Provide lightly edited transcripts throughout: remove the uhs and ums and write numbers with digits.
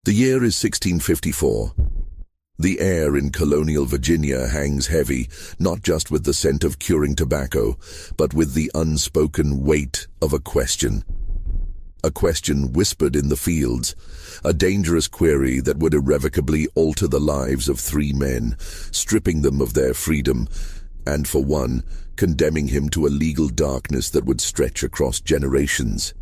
The year is 1654. The air in colonial Virginia hangs heavy, not just with the scent of curing tobacco, but with the unspoken weight of a question. A question whispered in the fields, a dangerous query that would irrevocably alter the lives of three men, stripping them of their freedom, and for one, condemning him to a legal darkness that would stretch across generations.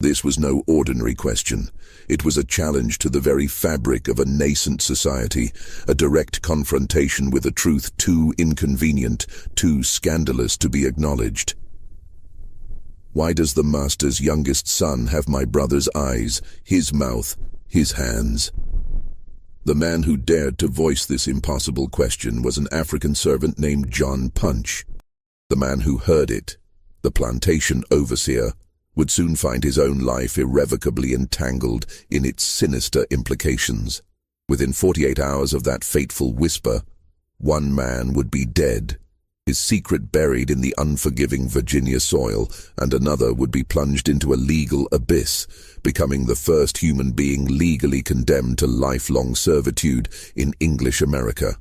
This was no ordinary question. It was a challenge to the very fabric of a nascent society, a direct confrontation with a truth too inconvenient, too scandalous to be acknowledged. Why does the master's youngest son have my brother's eyes, his mouth, his hands? The man who dared to voice this impossible question was an African servant named John Punch. The man who heard it, the plantation overseer, would soon find his own life irrevocably entangled in its sinister implications. Within 48 hours of that fateful whisper, one man would be dead, his secret buried in the unforgiving Virginia soil, and another would be plunged into a legal abyss, becoming the first human being legally condemned to lifelong servitude in English America.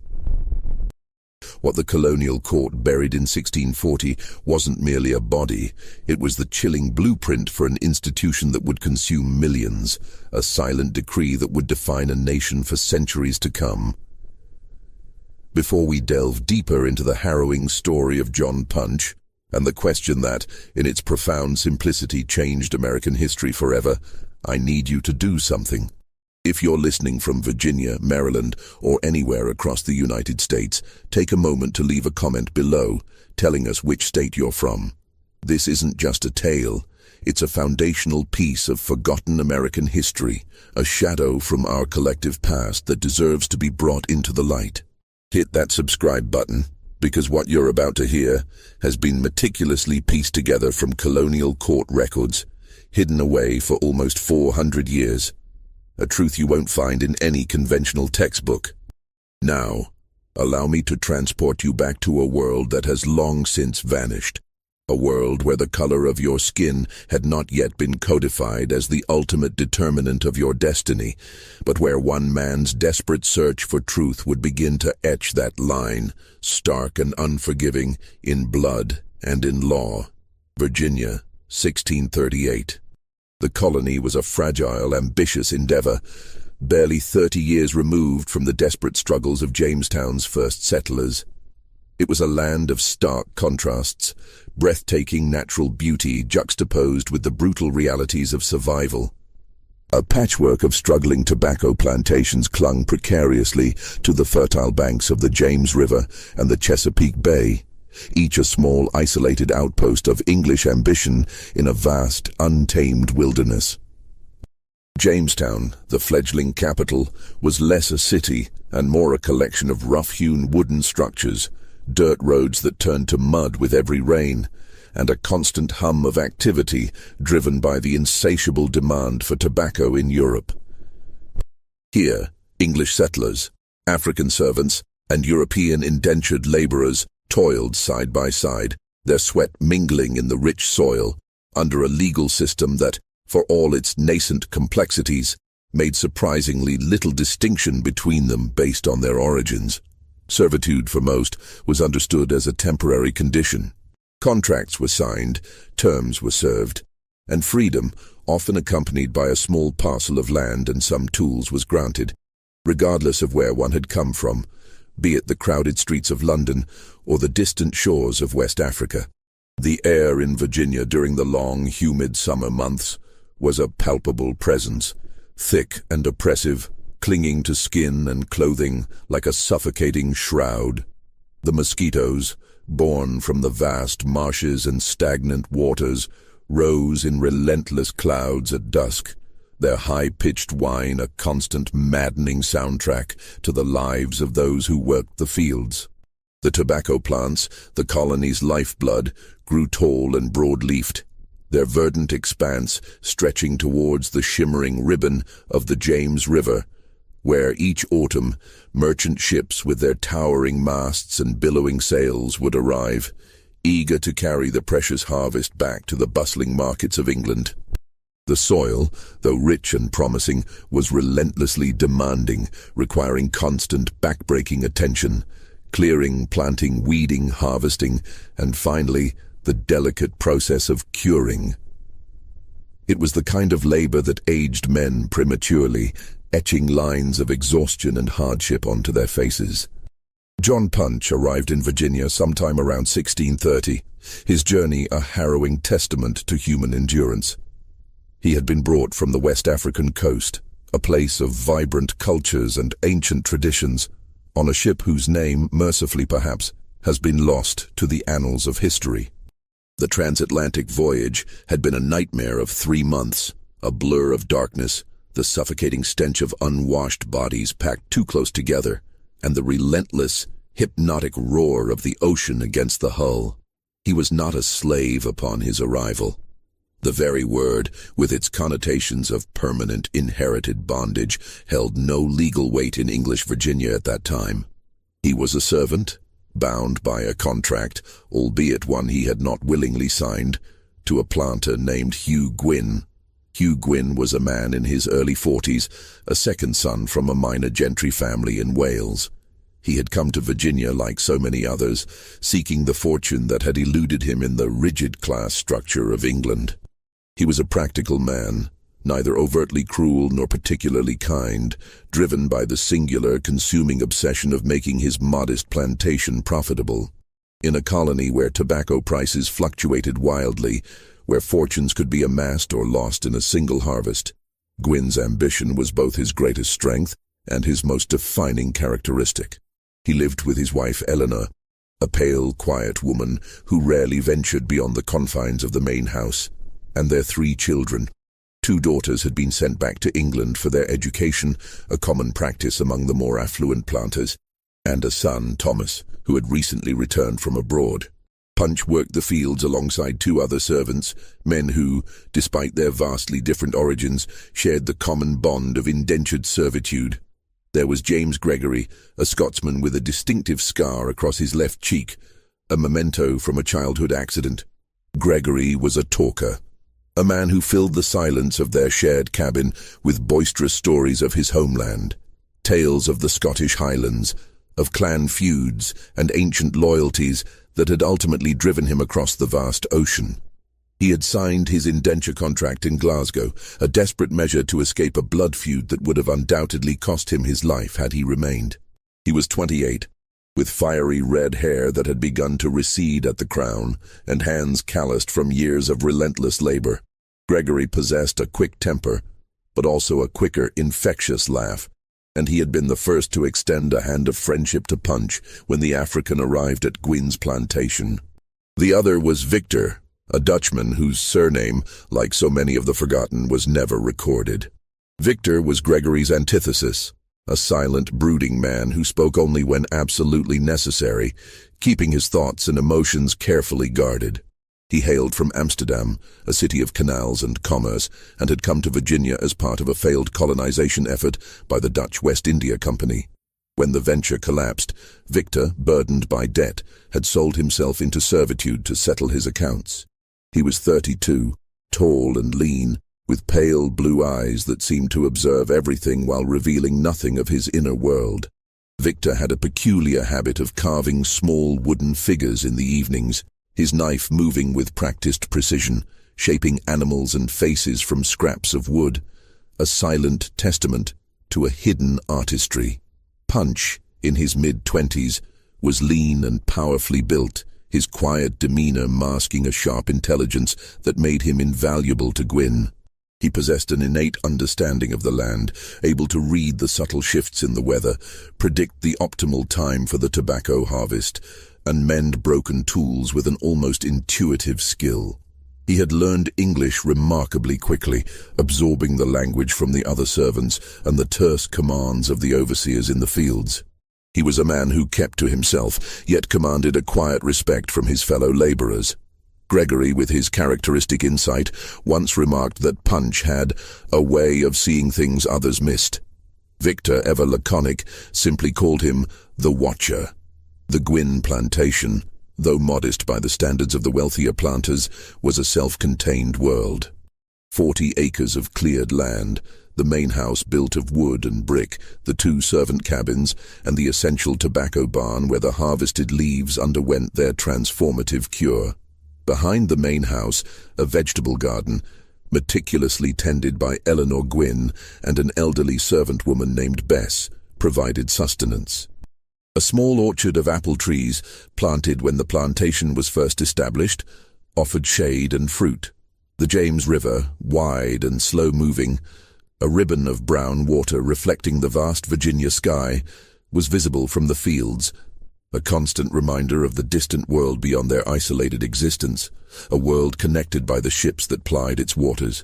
What the colonial court buried in 1640 wasn't merely a body, it was the chilling blueprint for an institution that would consume millions, a silent decree that would define a nation for centuries to come. Before we delve deeper into the harrowing story of John Punch, and the question that, in its profound simplicity, changed American history forever, I need you to do something. If you're listening from Virginia, Maryland, or anywhere across the United States, take a moment to leave a comment below, telling us which state you're from. This isn't just a tale, it's a foundational piece of forgotten American history, a shadow from our collective past that deserves to be brought into the light. Hit that subscribe button, because what you're about to hear has been meticulously pieced together from colonial court records, hidden away for almost 400 years. A truth you won't find in any conventional textbook. Now, allow me to transport you back to a world that has long since vanished. A world where the color of your skin had not yet been codified as the ultimate determinant of your destiny, but where one man's desperate search for truth would begin to etch that line, stark and unforgiving, in blood and in law. Virginia, 1638. The colony was a fragile, ambitious endeavor, barely 30 years removed from the desperate struggles of Jamestown's first settlers. It was a land of stark contrasts, breathtaking natural beauty juxtaposed with the brutal realities of survival. A patchwork of struggling tobacco plantations clung precariously to the fertile banks of the James River and the Chesapeake Bay, each a small, isolated outpost of English ambition in a vast, untamed wilderness. Jamestown, the fledgling capital, was less a city and more a collection of rough-hewn wooden structures, dirt roads that turned to mud with every rain, and a constant hum of activity driven by the insatiable demand for tobacco in Europe. Here, English settlers, African servants, and European indentured laborers toiled side by side, their sweat mingling in the rich soil, under a legal system that, for all its nascent complexities, made surprisingly little distinction between them based on their origins. Servitude, for most, was understood as a temporary condition. Contracts were signed, terms were served, and freedom, often accompanied by a small parcel of land and some tools, was granted, regardless of where one had come from, be it the crowded streets of London or the distant shores of West Africa. The air in Virginia during the long, humid summer months was a palpable presence, thick and oppressive, clinging to skin and clothing like a suffocating shroud. The mosquitoes, born from the vast marshes and stagnant waters, rose in relentless clouds at dusk, their high-pitched whine a constant, maddening soundtrack to the lives of those who worked the fields. The tobacco plants, the colony's lifeblood, grew tall and broad-leafed, their verdant expanse stretching towards the shimmering ribbon of the James River, where each autumn merchant ships with their towering masts and billowing sails would arrive, eager to carry the precious harvest back to the bustling markets of England. The soil, though rich and promising, was relentlessly demanding, requiring constant backbreaking attention, clearing, planting, weeding, harvesting, and finally, the delicate process of curing. It was the kind of labor that aged men prematurely, etching lines of exhaustion and hardship onto their faces. John Punch arrived in Virginia sometime around 1630, his journey a harrowing testament to human endurance. He had been brought from the West African coast, a place of vibrant cultures and ancient traditions, on a ship whose name, mercifully perhaps, has been lost to the annals of history. The transatlantic voyage had been a nightmare of 3 months, a blur of darkness, the suffocating stench of unwashed bodies packed too close together, and the relentless, hypnotic roar of the ocean against the hull. He was not a slave upon his arrival. The very word, with its connotations of permanent, inherited bondage, held no legal weight in English Virginia at that time. He was a servant, bound by a contract, albeit one he had not willingly signed, to a planter named Hugh Gwynn. Hugh Gwynn was a man in his early 40s, a second son from a minor gentry family in Wales. He had come to Virginia like so many others, seeking the fortune that had eluded him in the rigid class structure of England. He was a practical man, neither overtly cruel nor particularly kind, driven by the singular, consuming obsession of making his modest plantation profitable. In a colony where tobacco prices fluctuated wildly, where fortunes could be amassed or lost in a single harvest, Gwynn's ambition was both his greatest strength and his most defining characteristic. He lived with his wife Eleanor, a pale, quiet woman who rarely ventured beyond the confines of the main house, and their 3 children. 2 daughters had been sent back to England for their education, a common practice among the more affluent planters, and a son, Thomas, who had recently returned from abroad. Punch worked the fields alongside 2 other servants, men who, despite their vastly different origins, shared the common bond of indentured servitude. There was James Gregory, a Scotsman with a distinctive scar across his left cheek, a memento from a childhood accident. Gregory was a talker, a man who filled the silence of their shared cabin with boisterous stories of his homeland, tales of the Scottish Highlands, of clan feuds and ancient loyalties that had ultimately driven him across the vast ocean. He had signed his indenture contract in Glasgow, a desperate measure to escape a blood feud that would have undoubtedly cost him his life had he remained. He was 28, with fiery red hair that had begun to recede at the crown and hands calloused from years of relentless labor. Gregory possessed a quick temper, but also a quicker, infectious laugh, and he had been the first to extend a hand of friendship to Punch when the African arrived at Gwynn's plantation. The other was Victor, a Dutchman whose surname, like so many of the forgotten, was never recorded. Victor was Gregory's antithesis, a silent, brooding man who spoke only when absolutely necessary, keeping his thoughts and emotions carefully guarded. He hailed from Amsterdam, a city of canals and commerce, and had come to Virginia as part of a failed colonization effort by the Dutch West India Company. When the venture collapsed, Victor, burdened by debt, had sold himself into servitude to settle his accounts. He was 32, tall and lean, with pale blue eyes that seemed to observe everything while revealing nothing of his inner world. Victor had a peculiar habit of carving small wooden figures in the evenings, his knife moving with practiced precision, shaping animals and faces from scraps of wood, a silent testament to a hidden artistry. Punch, in his mid-20s, was lean and powerfully built, his quiet demeanor masking a sharp intelligence that made him invaluable to Gwynn. He possessed an innate understanding of the land, able to read the subtle shifts in the weather, predict the optimal time for the tobacco harvest, and mend broken tools with an almost intuitive skill. He had learned English remarkably quickly, absorbing the language from the other servants and the terse commands of the overseers in the fields. He was a man who kept to himself, yet commanded a quiet respect from his fellow laborers. Gregory, with his characteristic insight, once remarked that Punch had a way of seeing things others missed. Victor, ever laconic, simply called him the Watcher. The Gwynn plantation, though modest by the standards of the wealthier planters, was a self-contained world. 40 acres of cleared land, the main house built of wood and brick, the 2 servant cabins, and the essential tobacco barn where the harvested leaves underwent their transformative cure. Behind the main house, a vegetable garden, meticulously tended by Eleanor Gwynn and an elderly servant woman named Bess, provided sustenance. A small orchard of apple trees, planted when the plantation was first established, offered shade and fruit. The James River, wide and slow-moving, a ribbon of brown water reflecting the vast Virginia sky, was visible from the fields, a constant reminder of the distant world beyond their isolated existence, a world connected by the ships that plied its waters.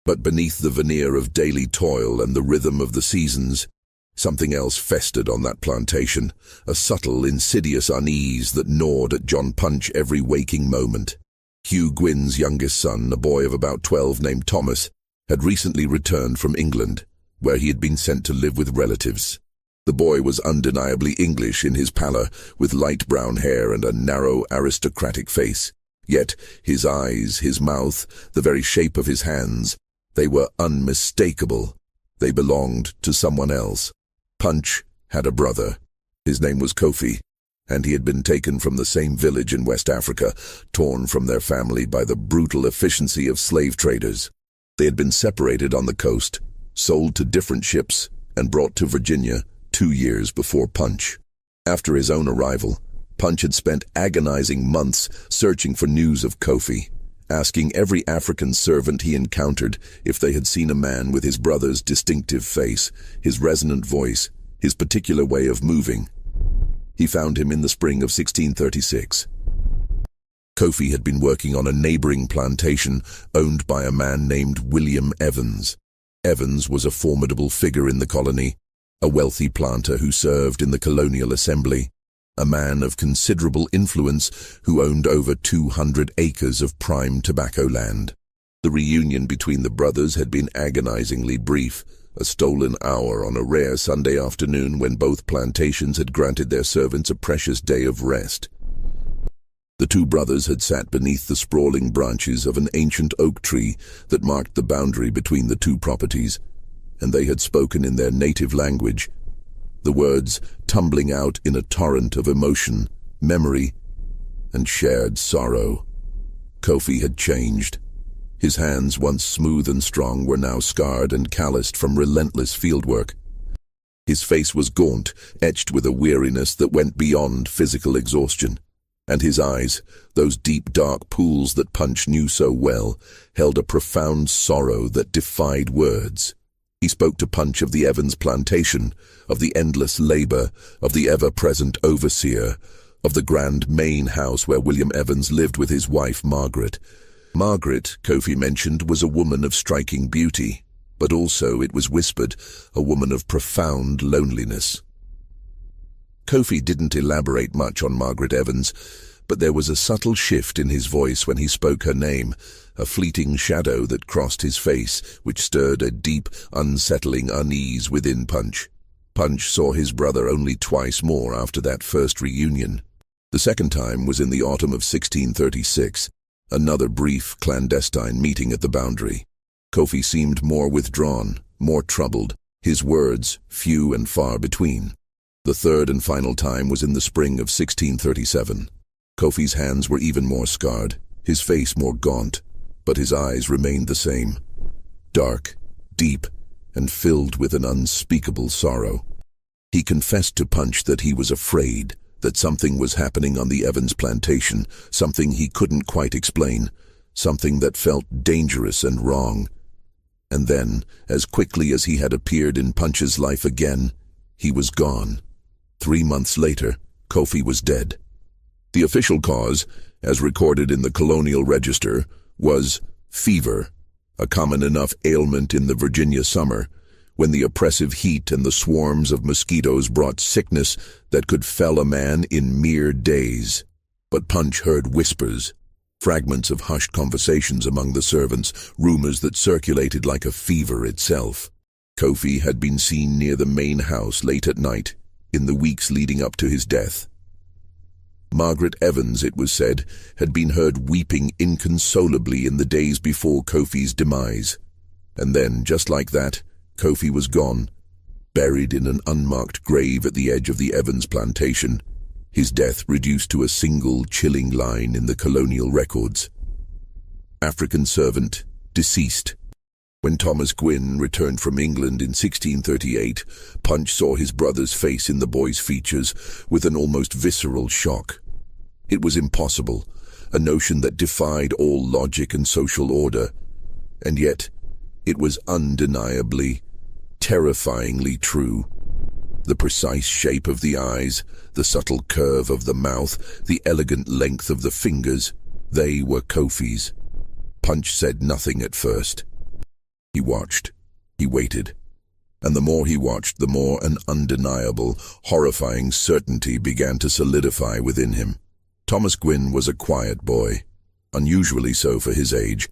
But beneath the veneer of daily toil and the rhythm of the seasons, something else festered on that plantation, a subtle, insidious unease that gnawed at John Punch every waking moment. Hugh Gwynn's youngest son, a boy of about 12 named Thomas, had recently returned from England, where he had been sent to live with relatives. The boy was undeniably English in his pallor, with light brown hair and a narrow, aristocratic face. Yet his eyes, his mouth, the very shape of his hands, they were unmistakable. They belonged to someone else. Punch had a brother. His name was Kofi, and he had been taken from the same village in West Africa, torn from their family by the brutal efficiency of slave traders. They had been separated on the coast, sold to different ships, and brought to Virginia 2 years before Punch. After his own arrival, Punch had spent agonizing months searching for news of Kofi, asking every African servant he encountered if they had seen a man with his brother's distinctive face, his resonant voice, his particular way of moving. He found him in the spring of 1636. Kofi had been working on a neighboring plantation owned by a man named William Evans. Evans was a formidable figure in the colony, a wealthy planter who served in the colonial assembly, a man of considerable influence who owned over 200 acres of prime tobacco land. The reunion between the brothers had been agonizingly brief, a stolen hour on a rare Sunday afternoon when both plantations had granted their servants a precious day of rest. The 2 brothers had sat beneath the sprawling branches of an ancient oak tree that marked the boundary between the 2 properties, and they had spoken in their native language, the words tumbling out in a torrent of emotion, memory, and shared sorrow. Kofi had changed. His hands, once smooth and strong, were now scarred and calloused from relentless fieldwork. His face was gaunt, etched with a weariness that went beyond physical exhaustion. And his eyes, those deep dark pools that Punch knew so well, held a profound sorrow that defied words. He spoke to Punch of the Evans plantation, of the endless labor, of the ever-present overseer, of the grand main house where William Evans lived with his wife Margaret. Margaret, Kofi mentioned, was a woman of striking beauty, but also, it was whispered, a woman of profound loneliness. Kofi didn't elaborate much on Margaret Evans, but there was a subtle shift in his voice when he spoke her name, a fleeting shadow that crossed his face, which stirred a deep, unsettling unease within Punch. Punch saw his brother only twice more after that first reunion. The second time was in the autumn of 1636, another brief, clandestine meeting at the boundary. Kofi seemed more withdrawn, more troubled, his words few and far between. The third and final time was in the spring of 1637. Kofi's hands were even more scarred, his face more gaunt, but his eyes remained the same. Dark, deep, and filled with an unspeakable sorrow. He confessed to Punch that he was afraid, that something was happening on the Evans plantation, something he couldn't quite explain, something that felt dangerous and wrong. And then, as quickly as he had appeared in Punch's life again, he was gone. 3 months later, Kofi was dead. The official cause, as recorded in the colonial register, was fever, a common enough ailment in the Virginia summer, when the oppressive heat and the swarms of mosquitoes brought sickness that could fell a man in mere days. But Punch heard whispers, fragments of hushed conversations among the servants, rumors that circulated like a fever itself. Kofi had been seen near the main house late at night, in the weeks leading up to his death. Margaret Evans, it was said, had been heard weeping inconsolably in the days before Kofi's demise. And then, just like that, Kofi was gone, buried in an unmarked grave at the edge of the Evans plantation, his death reduced to a single chilling line in the colonial records. African servant, deceased. When Thomas Gwynn returned from England in 1638, Punch saw his brother's face in the boy's features with an almost visceral shock. It was impossible, a notion that defied all logic and social order, and yet it was undeniably, terrifyingly true. The precise shape of the eyes, the subtle curve of the mouth, the elegant length of the fingers, they were Kofi's. Punch said nothing at first. He watched. He waited. And the more he watched, the more an undeniable, horrifying certainty began to solidify within him. Thomas Gwynn was a quiet boy, unusually so for his age.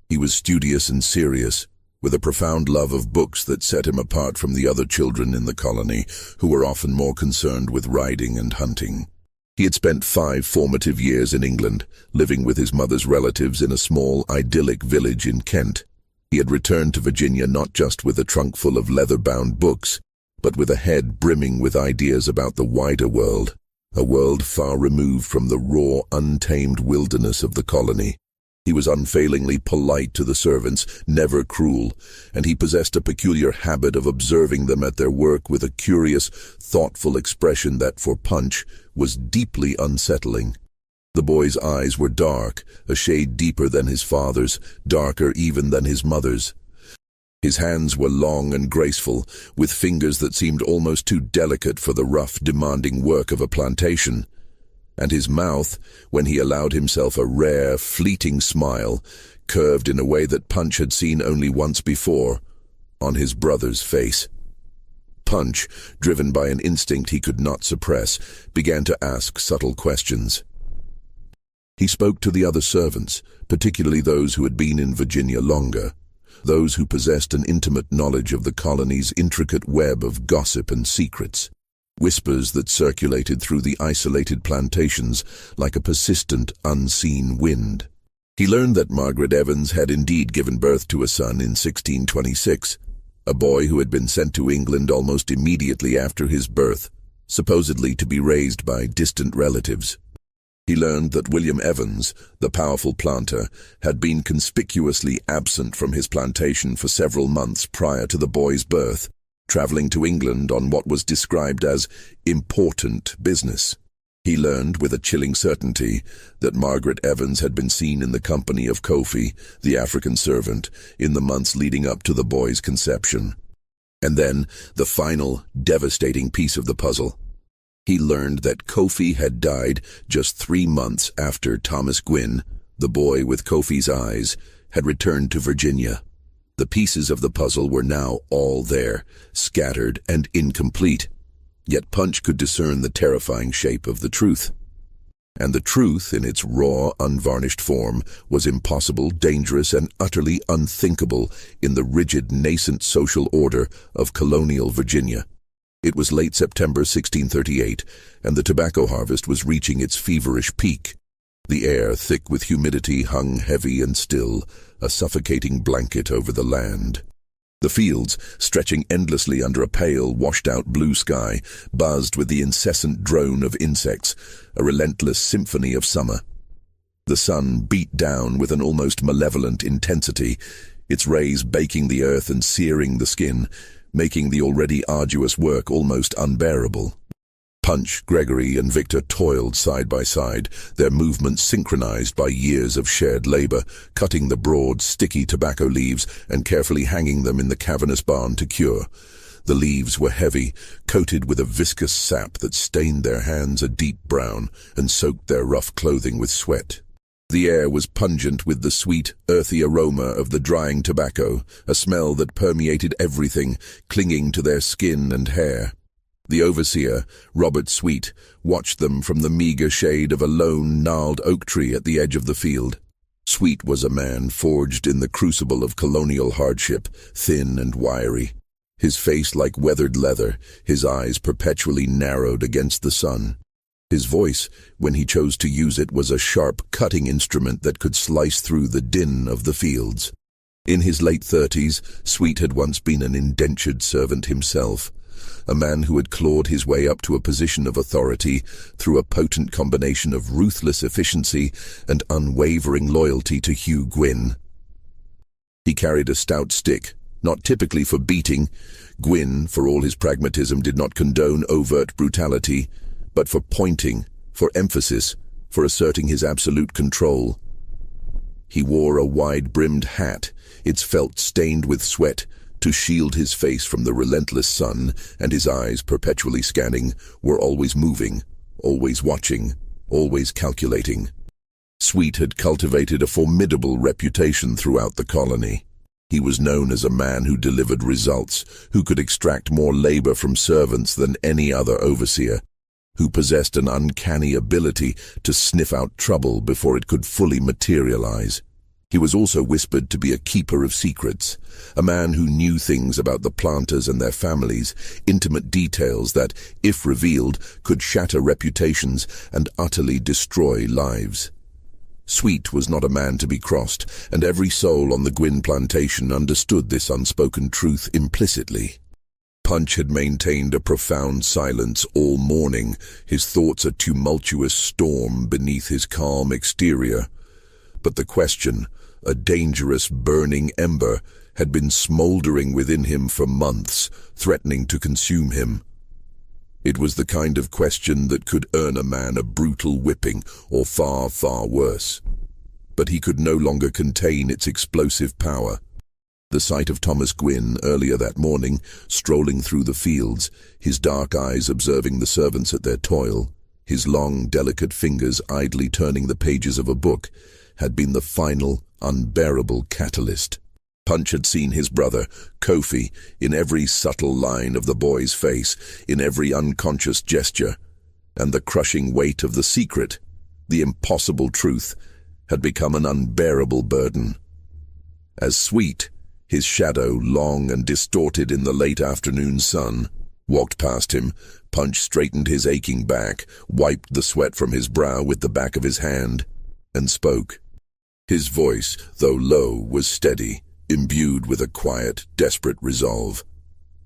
He was studious and serious, with a profound love of books that set him apart from the other children in the colony, who were often more concerned with riding and hunting. He had spent 5 formative years in England, living with his mother's relatives in a small, idyllic village in Kent. He had returned to Virginia not just with a trunk full of leather-bound books, but with a head brimming with ideas about the wider world, a world far removed from the raw, untamed wilderness of the colony. He was unfailingly polite to the servants, never cruel, and he possessed a peculiar habit of observing them at their work with a curious, thoughtful expression that, for Punch, was deeply unsettling. The boy's eyes were dark, a shade deeper than his father's, darker even than his mother's. His hands were long and graceful, with fingers that seemed almost too delicate for the rough, demanding work of a plantation. And his mouth, when he allowed himself a rare, fleeting smile, curved in a way that Punch had seen only once before, on his brother's face. Punch, driven by an instinct he could not suppress, began to ask subtle questions. He spoke to the other servants, particularly those who had been in Virginia longer, those who possessed an intimate knowledge of the colony's intricate web of gossip and secrets, whispers that circulated through the isolated plantations like a persistent, unseen wind. He learned that Margaret Evans had indeed given birth to a son in 1626, a boy who had been sent to England almost immediately after his birth, supposedly to be raised by distant relatives. He learned that William Evans, the powerful planter, had been conspicuously absent from his plantation for several months prior to the boy's birth, traveling to England on what was described as important business. He learned with a chilling certainty that Margaret Evans had been seen in the company of Kofi, the African servant, in the months leading up to the boy's conception. And then, the final, devastating piece of the puzzle. He learned that Kofi had died just 3 months after Thomas Gwynn, the boy with Kofi's eyes, had returned to Virginia. The pieces of the puzzle were now all there, scattered and incomplete. Yet Punch could discern the terrifying shape of the truth. And the truth, in its raw, unvarnished form, was impossible, dangerous, and utterly unthinkable in the rigid, nascent social order of colonial Virginia. It was late September 1638, and the tobacco harvest was reaching its feverish peak. The air, thick with humidity, hung heavy and still, a suffocating blanket over the land. The fields, stretching endlessly under a pale, washed-out blue sky, buzzed with the incessant drone of insects, a relentless symphony of summer. The sun beat down with an almost malevolent intensity, its rays baking the earth and searing the skin, making the already arduous work almost unbearable. Punch, Gregory, and Victor toiled side by side, their movements synchronized by years of shared labor, cutting the broad, sticky tobacco leaves and carefully hanging them in the cavernous barn to cure. The leaves were heavy, coated with a viscous sap that stained their hands a deep brown and soaked their rough clothing with sweat. The air was pungent with the sweet, earthy aroma of the drying tobacco, a smell that permeated everything, clinging to their skin and hair. The overseer, Robert Sweet, watched them from the meager shade of a lone, gnarled oak tree at the edge of the field. Sweet was a man forged in the crucible of colonial hardship, thin and wiry. His face like weathered leather, his eyes perpetually narrowed against the sun. His voice, when he chose to use it, was a sharp, cutting instrument that could slice through the din of the fields. In his late 30s, Sweet had once been an indentured servant himself, a man who had clawed his way up to a position of authority through a potent combination of ruthless efficiency and unwavering loyalty to Hugh Gwyn. He carried a stout stick, not typically for beating. Gwyn, for all his pragmatism, did not condone overt brutality, but for pointing, for emphasis, for asserting his absolute control. He wore a wide-brimmed hat, its felt stained with sweat, to shield his face from the relentless sun, and his eyes, perpetually scanning, were always moving, always watching, always calculating. Sweet had cultivated a formidable reputation throughout the colony. He was known as a man who delivered results, who could extract more labor from servants than any other overseer, who possessed an uncanny ability to sniff out trouble before it could fully materialize. He was also whispered to be a keeper of secrets, a man who knew things about the planters and their families, intimate details that, if revealed, could shatter reputations and utterly destroy lives. Sweet was not a man to be crossed, and every soul on the Gwyn plantation understood this unspoken truth implicitly. Punch had maintained a profound silence all morning, his thoughts a tumultuous storm beneath his calm exterior. But the question, a dangerous burning ember, had been smoldering within him for months, threatening to consume him. It was the kind of question that could earn a man a brutal whipping, or far, far worse. But he could no longer contain its explosive power. The sight of Thomas Gwyn earlier that morning, strolling through the fields, his dark eyes observing the servants at their toil, his long, delicate fingers idly turning the pages of a book, had been the final, unbearable catalyst. Punch had seen his brother, Kofi, in every subtle line of the boy's face, in every unconscious gesture, and the crushing weight of the secret, the impossible truth, had become an unbearable burden. As Sweet, his shadow long and distorted in the late afternoon sun, walked past him, Punch straightened his aching back, wiped the sweat from his brow with the back of his hand, and spoke. His voice, though low, was steady, imbued with a quiet, desperate resolve.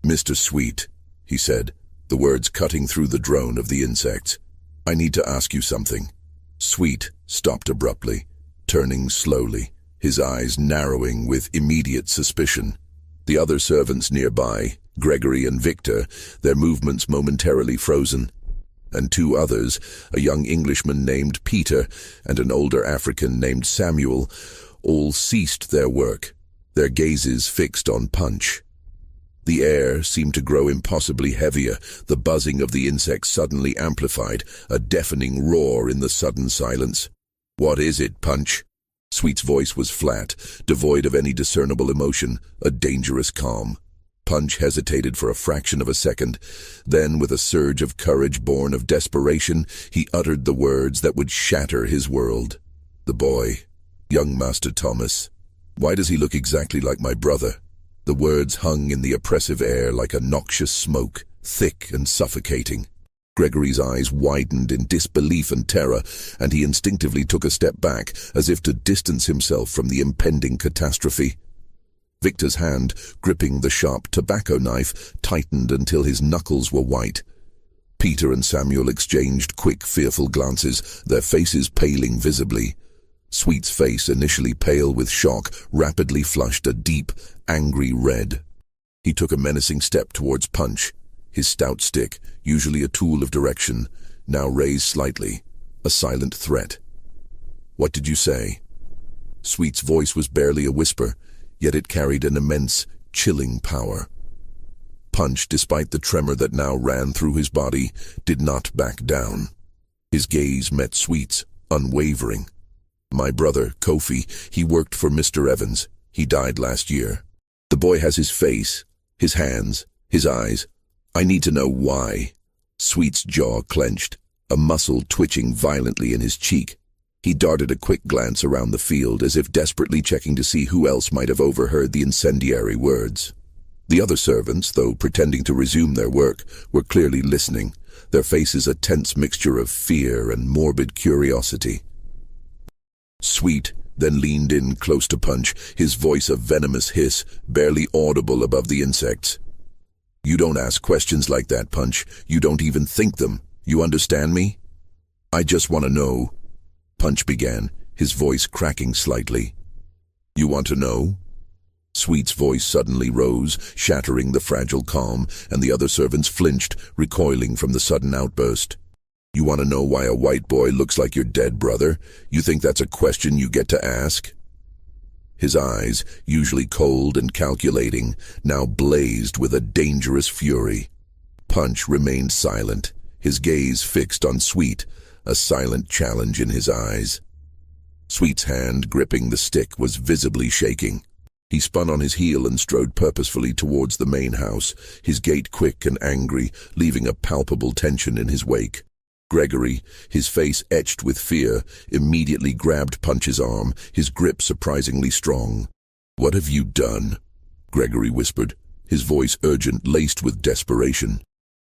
"Mr. Sweet," he said, the words cutting through the drone of the insects, "I need to ask you something." Sweet stopped abruptly, turning slowly, his eyes narrowing with immediate suspicion. The other servants nearby, Gregory and Victor, their movements momentarily frozen, and two others, a young Englishman named Peter and an older African named Samuel, all ceased their work, their gazes fixed on Punch. The air seemed to grow impossibly heavier, the buzzing of the insects suddenly amplified, a deafening roar in the sudden silence. "What is it, Punch?" Sweet's voice was flat, devoid of any discernible emotion, a dangerous calm. Punch hesitated for a fraction of a second. Then, with a surge of courage born of desperation, he uttered the words that would shatter his world. "The boy, young Master Thomas. Why does he look exactly like my brother?" The words hung in the oppressive air like a noxious smoke, thick and suffocating. Gregory's eyes widened in disbelief and terror, and he instinctively took a step back, as if to distance himself from the impending catastrophe. Victor's hand, gripping the sharp tobacco knife, tightened until his knuckles were white. Peter and Samuel exchanged quick, fearful glances, their faces paling visibly. Sweet's face, initially pale with shock, rapidly flushed a deep, angry red. He took a menacing step towards Punch, his stout stick, usually a tool of direction, now raised slightly, a silent threat. "What did you say?" Sweet's voice was barely a whisper, yet it carried an immense, chilling power. Punch, despite the tremor that now ran through his body, did not back down. His gaze met Sweet's, unwavering. "My brother, Kofi, he worked for Mr. Evans. He died last year. The boy has his face, his hands, his eyes. I need to know why." Sweet's jaw clenched, a muscle twitching violently in his cheek. He darted a quick glance around the field, as if desperately checking to see who else might have overheard the incendiary words. The other servants, though pretending to resume their work, were clearly listening, their faces a tense mixture of fear and morbid curiosity. Sweet then leaned in close to Punch, his voice a venomous hiss, barely audible above the insects. "You don't ask questions like that, Punch. You don't even think them. You understand me?" "I just want to know," Punch began, his voice cracking slightly. "You want to know?" Sweet's voice suddenly rose, shattering the fragile calm, and the other servants flinched, recoiling from the sudden outburst. "You want to know why a white boy looks like your dead brother? You think that's a question you get to ask?" His eyes, usually cold and calculating, now blazed with a dangerous fury. Punch remained silent, his gaze fixed on Sweet, a silent challenge in his eyes. Sweet's hand gripping the stick was visibly shaking. He spun on his heel and strode purposefully towards the main house, his gait quick and angry, leaving a palpable tension in his wake. Gregory, his face etched with fear, immediately grabbed Punch's arm, his grip surprisingly strong. "What have you done?" Gregory whispered, his voice urgent, laced with desperation.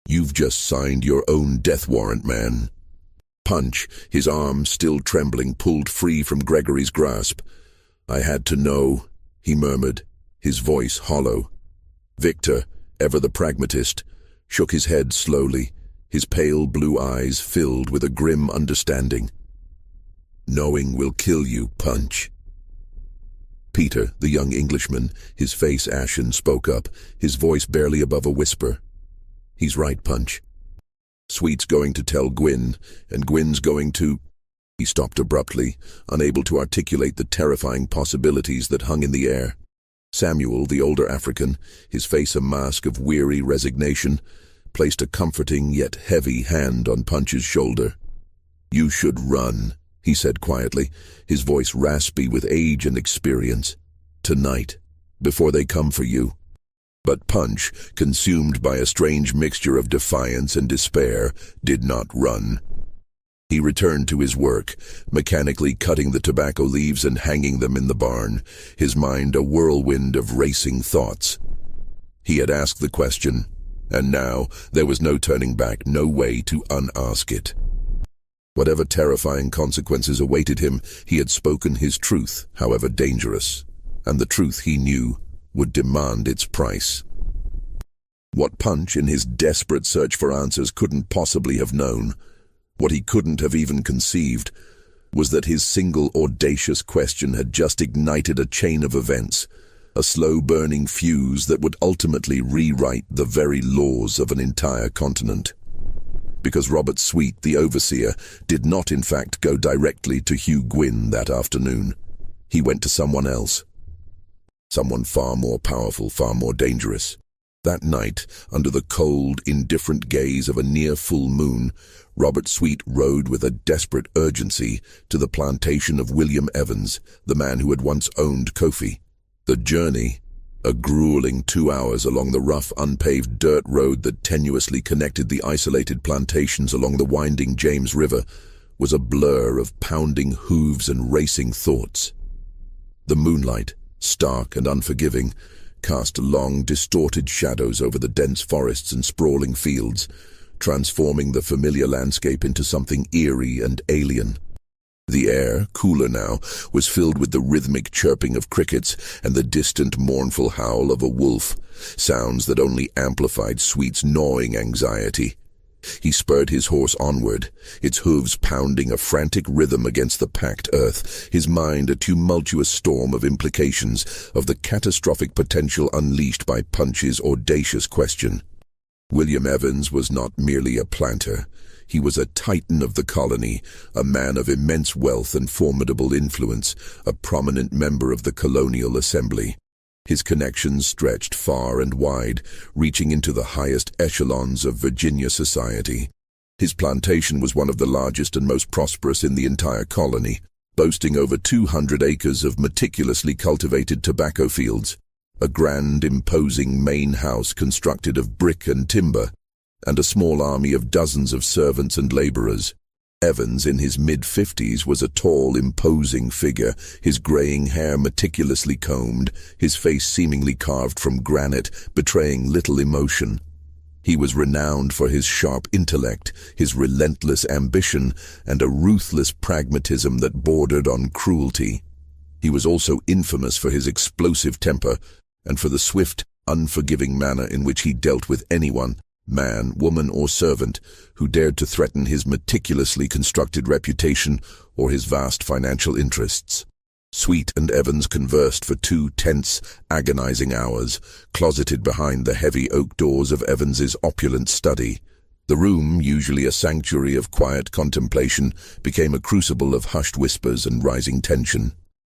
"You've just signed your own death warrant, man." Punch, his arm still trembling, pulled free from Gregory's grasp. "I had to know," he murmured, his voice hollow. Victor, ever the pragmatist, shook his head slowly, his pale blue eyes filled with a grim understanding. "Knowing will kill you, Punch." Peter, the young Englishman, his face ashen, spoke up, his voice barely above a whisper. "He's right, Punch. Sweet's going to tell Gwyn, and Gwyn's going to—" He stopped abruptly, unable to articulate the terrifying possibilities that hung in the air. Samuel, the older African, his face a mask of weary resignation, placed a comforting yet heavy hand on Punch's shoulder. "You should run," he said quietly, his voice raspy with age and experience. "Tonight, before they come for you." But Punch, consumed by a strange mixture of defiance and despair, did not run. He returned to his work, mechanically cutting the tobacco leaves and hanging them in the barn, his mind a whirlwind of racing thoughts. He had asked the question, and now there was no turning back, no way to unask it. Whatever terrifying consequences awaited him, he had spoken his truth, however dangerous, and the truth he knew would demand its price. What Punch, in his desperate search for answers, couldn't possibly have known, what he couldn't have even conceived, was that his single audacious question had just ignited a chain of events, a slow-burning fuse that would ultimately rewrite the very laws of an entire continent. Because Robert Sweet, the overseer, did not in fact go directly to Hugh Gwyn that afternoon. He went to someone else. Someone far more powerful, far more dangerous. That night, under the cold, indifferent gaze of a near-full moon, Robert Sweet rode with a desperate urgency to the plantation of William Evans, the man who had once owned Kofi. The journey, a grueling 2 hours along the rough, unpaved dirt road that tenuously connected the isolated plantations along the winding James River, was a blur of pounding hooves and racing thoughts. The moonlight, stark and unforgiving, cast long, distorted shadows over the dense forests and sprawling fields, transforming the familiar landscape into something eerie and alien. The air, cooler now, was filled with the rhythmic chirping of crickets and the distant, mournful howl of a wolf, sounds that only amplified Sweet's gnawing anxiety. He spurred his horse onward, its hooves pounding a frantic rhythm against the packed earth, his mind a tumultuous storm of implications of the catastrophic potential unleashed by Punch's audacious question. William Evans was not merely a planter. He was a titan of the colony, a man of immense wealth and formidable influence, a prominent member of the colonial assembly. His connections stretched far and wide, reaching into the highest echelons of Virginia society. His plantation was one of the largest and most prosperous in the entire colony, boasting over 200 acres of meticulously cultivated tobacco fields, a grand, imposing main house constructed of brick and timber, and a small army of dozens of servants and laborers. Evans, in his mid-50s, was a tall, imposing figure, his graying hair meticulously combed, his face seemingly carved from granite, betraying little emotion. He was renowned for his sharp intellect, his relentless ambition, and a ruthless pragmatism that bordered on cruelty. He was also infamous for his explosive temper and for the swift, unforgiving manner in which he dealt with anyone, man, woman, or servant, who dared to threaten his meticulously constructed reputation or his vast financial interests. Sweet and Evans conversed for 2 tense, agonizing hours, closeted behind the heavy oak doors of Evans's opulent study. The room, usually a sanctuary of quiet contemplation, became a crucible of hushed whispers and rising tension.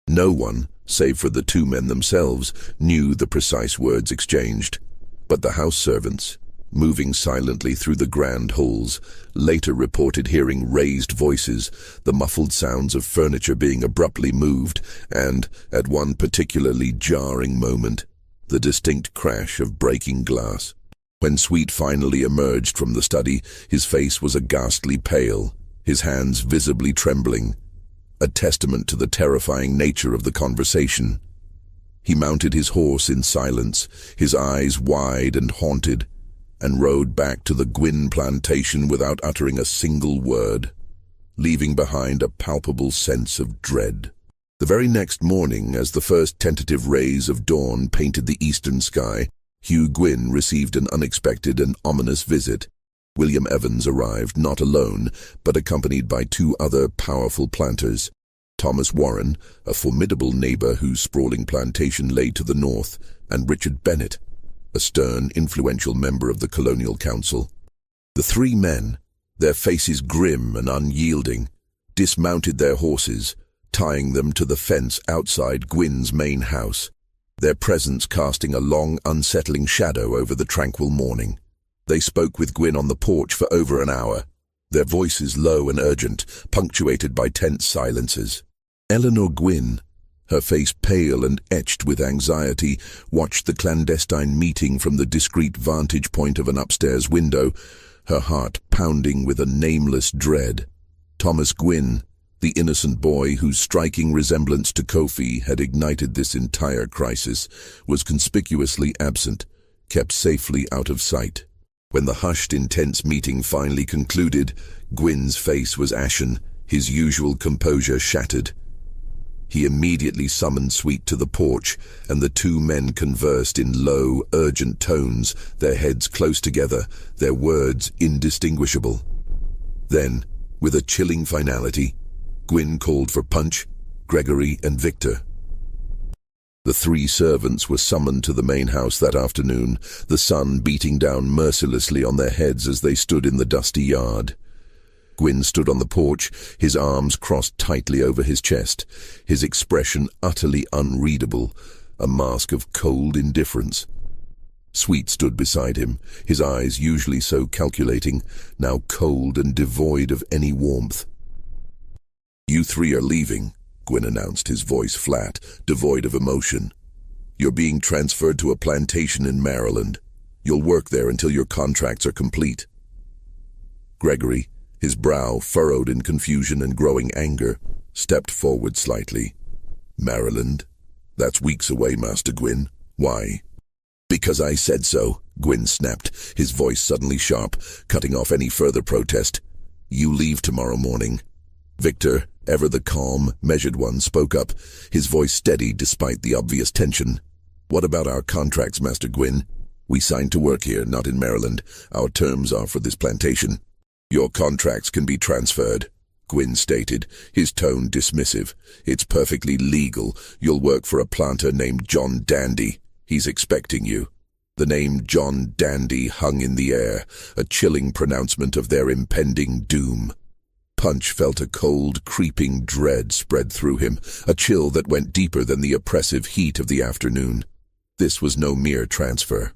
No one, save for the 2 men themselves, knew the precise words exchanged. But the house servants, moving silently through the grand halls, later reported hearing raised voices, the muffled sounds of furniture being abruptly moved, and, at one particularly jarring moment, the distinct crash of breaking glass. When Sweet finally emerged from the study, his face was a ghastly pale, his hands visibly trembling, a testament to the terrifying nature of the conversation. He mounted his horse in silence, his eyes wide and haunted, and rode back to the Gwyn plantation without uttering a single word, leaving behind a palpable sense of dread. The very next morning, as the first tentative rays of dawn painted the eastern sky, Hugh Gwyn received an unexpected and ominous visit. William Evans arrived not alone, but accompanied by 2 other powerful planters. Thomas Warren, a formidable neighbor whose sprawling plantation lay to the north, and Richard Bennett, a stern, influential member of the Colonial Council. The 3 men, their faces grim and unyielding, dismounted their horses, tying them to the fence outside Gwyn's main house, their presence casting a long, unsettling shadow over the tranquil morning. They spoke with Gwyn on the porch for over an hour, their voices low and urgent, punctuated by tense silences. Eleanor Gwyn, her face pale and etched with anxiety, watched the clandestine meeting from the discreet vantage point of an upstairs window, her heart pounding with a nameless dread. Thomas Gwyn, the innocent boy whose striking resemblance to Kofi had ignited this entire crisis, was conspicuously absent, kept safely out of sight. When the hushed, intense meeting finally concluded, Gwyn's face was ashen, his usual composure shattered. He immediately summoned Sweet to the porch, and the 2 men conversed in low, urgent tones, their heads close together, their words indistinguishable. Then, with a chilling finality, Gwyn called for Punch, Gregory, and Victor. The 3 servants were summoned to the main house that afternoon, the sun beating down mercilessly on their heads as they stood in the dusty yard. Gwyn stood on the porch, his arms crossed tightly over his chest, his expression utterly unreadable, a mask of cold indifference. Sweet stood beside him, his eyes usually so calculating, now cold and devoid of any warmth. "You 3 are leaving," Gwyn announced, his voice flat, devoid of emotion. "You're being transferred to a plantation in Maryland. You'll work there until your contracts are complete." Gregory, his brow furrowed in confusion and growing anger, stepped forward slightly. "Maryland? That's weeks away, Master Gwyn. Why?" "Because I said so," Gwyn snapped, his voice suddenly sharp, cutting off any further protest. "You leave tomorrow morning." Victor, ever the calm, measured one, spoke up, his voice steady despite the obvious tension. "What about our contracts, Master Gwyn? We signed to work here, not in Maryland. Our terms are for this plantation." "Your contracts can be transferred," Gwyn stated, his tone dismissive. "It's perfectly legal. You'll work for a planter named John Dandy. He's expecting you." The name John Dandy hung in the air, a chilling pronouncement of their impending doom. Punch felt a cold, creeping dread spread through him, a chill that went deeper than the oppressive heat of the afternoon. This was no mere transfer.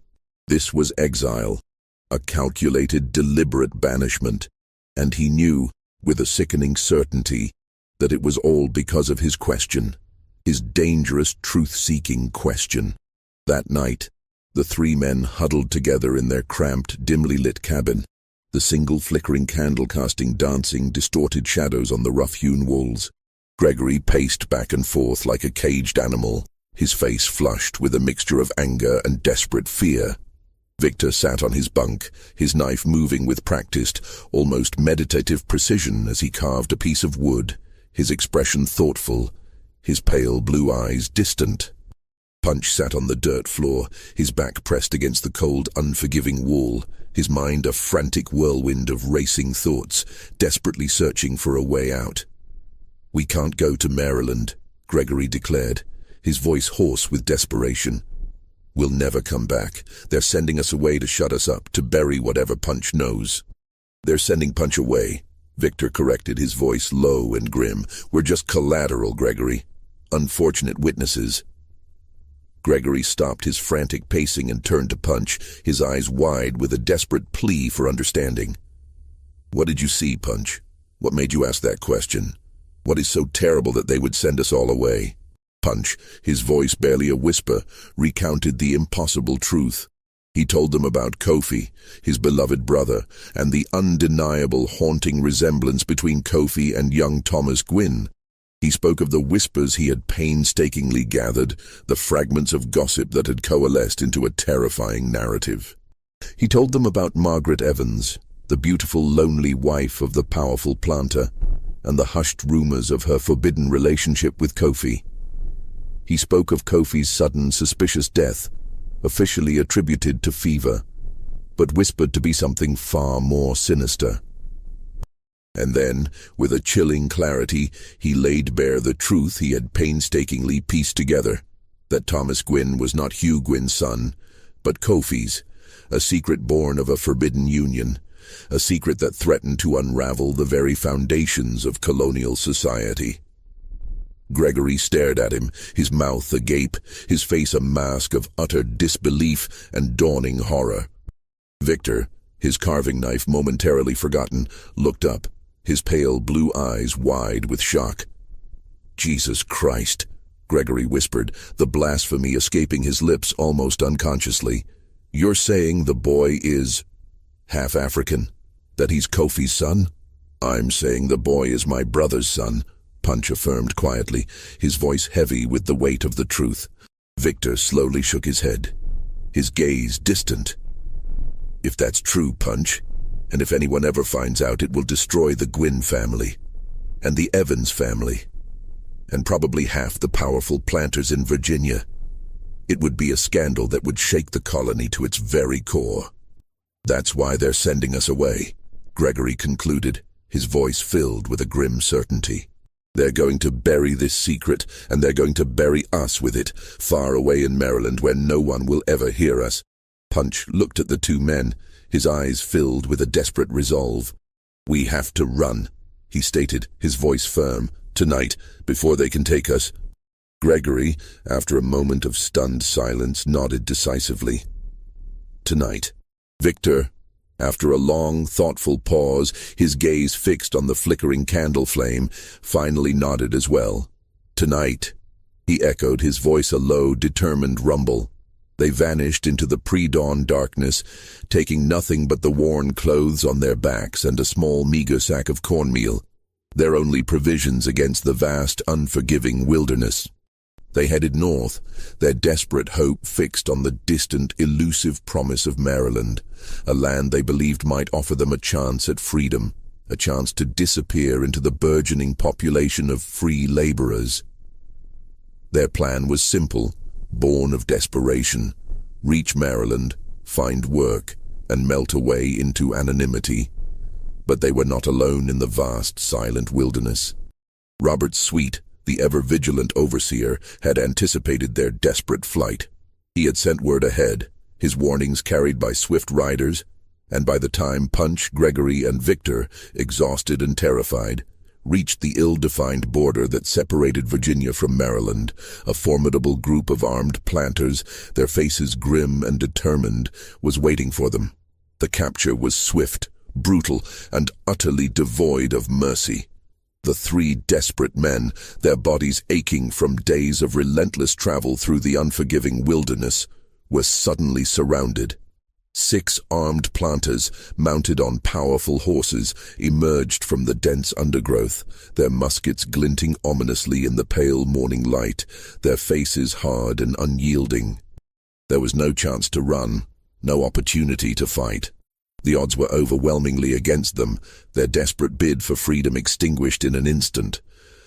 This was exile. A calculated, deliberate banishment, and he knew, with a sickening certainty, that it was all because of his question, his dangerous, truth-seeking question. That night, the 3 men huddled together in their cramped, dimly lit cabin, the single flickering candle casting dancing, distorted shadows on the rough-hewn walls. Gregory paced back and forth like a caged animal, his face flushed with a mixture of anger and desperate fear. Victor sat on his bunk, his knife moving with practiced, almost meditative precision as he carved a piece of wood, his expression thoughtful, his pale blue eyes distant. Punch sat on the dirt floor, his back pressed against the cold, unforgiving wall, his mind a frantic whirlwind of racing thoughts, desperately searching for a way out. "We can't go to Maryland," Gregory declared, his voice hoarse with desperation. "We'll never come back. They're sending us away to shut us up, to bury whatever Punch knows." "They're sending Punch away," Victor corrected, his voice low and grim. "We're just collateral, Gregory. Unfortunate witnesses." Gregory stopped his frantic pacing and turned to Punch, his eyes wide with a desperate plea for understanding. "What did you see, Punch? What made you ask that question? What is so terrible that they would send us all away?" Punch, his voice barely a whisper, recounted the impossible truth. He told them about Kofi, his beloved brother, and the undeniable haunting resemblance between Kofi and young Thomas Gwynn. He spoke of the whispers he had painstakingly gathered, the fragments of gossip that had coalesced into a terrifying narrative. He told them about Margaret Evans, the beautiful, lonely wife of the powerful planter, and the hushed rumors of her forbidden relationship with Kofi. He spoke of Kofi's sudden, suspicious death, officially attributed to fever, but whispered to be something far more sinister. And then, with a chilling clarity, he laid bare the truth he had painstakingly pieced together, that Thomas Gwynn was not Hugh Gwynn's son, but Kofi's, a secret born of a forbidden union, a secret that threatened to unravel the very foundations of colonial society. Gregory stared at him, his mouth agape, his face a mask of utter disbelief and dawning horror. Victor, his carving knife momentarily forgotten, looked up, his pale blue eyes wide with shock. "Jesus Christ," Gregory whispered, the blasphemy escaping his lips almost unconsciously. "You're saying the boy is half African? That he's Kofi's son?" "I'm saying the boy is my brother's son," Punch affirmed quietly, his voice heavy with the weight of the truth. Victor slowly shook his head, his gaze distant. "If that's true, Punch, and if anyone ever finds out, it will destroy the Gwynn family, and the Evans family, and probably half the powerful planters in Virginia. It would be a scandal that would shake the colony to its very core. That's why they're sending us away," Gregory concluded, his voice filled with a grim certainty. "They're going to bury this secret, and they're going to bury us with it, far away in Maryland where no one will ever hear us." Punch looked at the two men, his eyes filled with a desperate resolve. "We have to run," he stated, his voice firm. "Tonight, before they can take us." Gregory, after a moment of stunned silence, nodded decisively. "Tonight." Victor, after a long, thoughtful pause, his gaze fixed on the flickering candle flame, finally nodded as well. "Tonight," he echoed, his voice a low, determined rumble. They vanished into the pre-dawn darkness, taking nothing but the worn clothes on their backs and a small, meager sack of cornmeal, their only provisions against the vast, unforgiving wilderness. They headed north, their desperate hope fixed on the distant, elusive promise of Maryland, a land they believed might offer them a chance at freedom, a chance to disappear into the burgeoning population of free laborers. Their plan was simple, born of desperation: reach Maryland, find work, and melt away into anonymity. But they were not alone in the vast, silent wilderness. Robert Sweet, the ever-vigilant overseer, had anticipated their desperate flight. He had sent word ahead, his warnings carried by swift riders, and by the time Punch, Gregory, and Victor, exhausted and terrified, reached the ill-defined border that separated Virginia from Maryland, a formidable group of armed planters, their faces grim and determined, was waiting for them. The capture was swift, brutal, and utterly devoid of mercy. The three desperate men, their bodies aching from days of relentless travel through the unforgiving wilderness, were suddenly surrounded. 6 armed planters, mounted on powerful horses, emerged from the dense undergrowth, their muskets glinting ominously in the pale morning light, their faces hard and unyielding. There was no chance to run, no opportunity to fight. The odds were overwhelmingly against them, their desperate bid for freedom extinguished in an instant.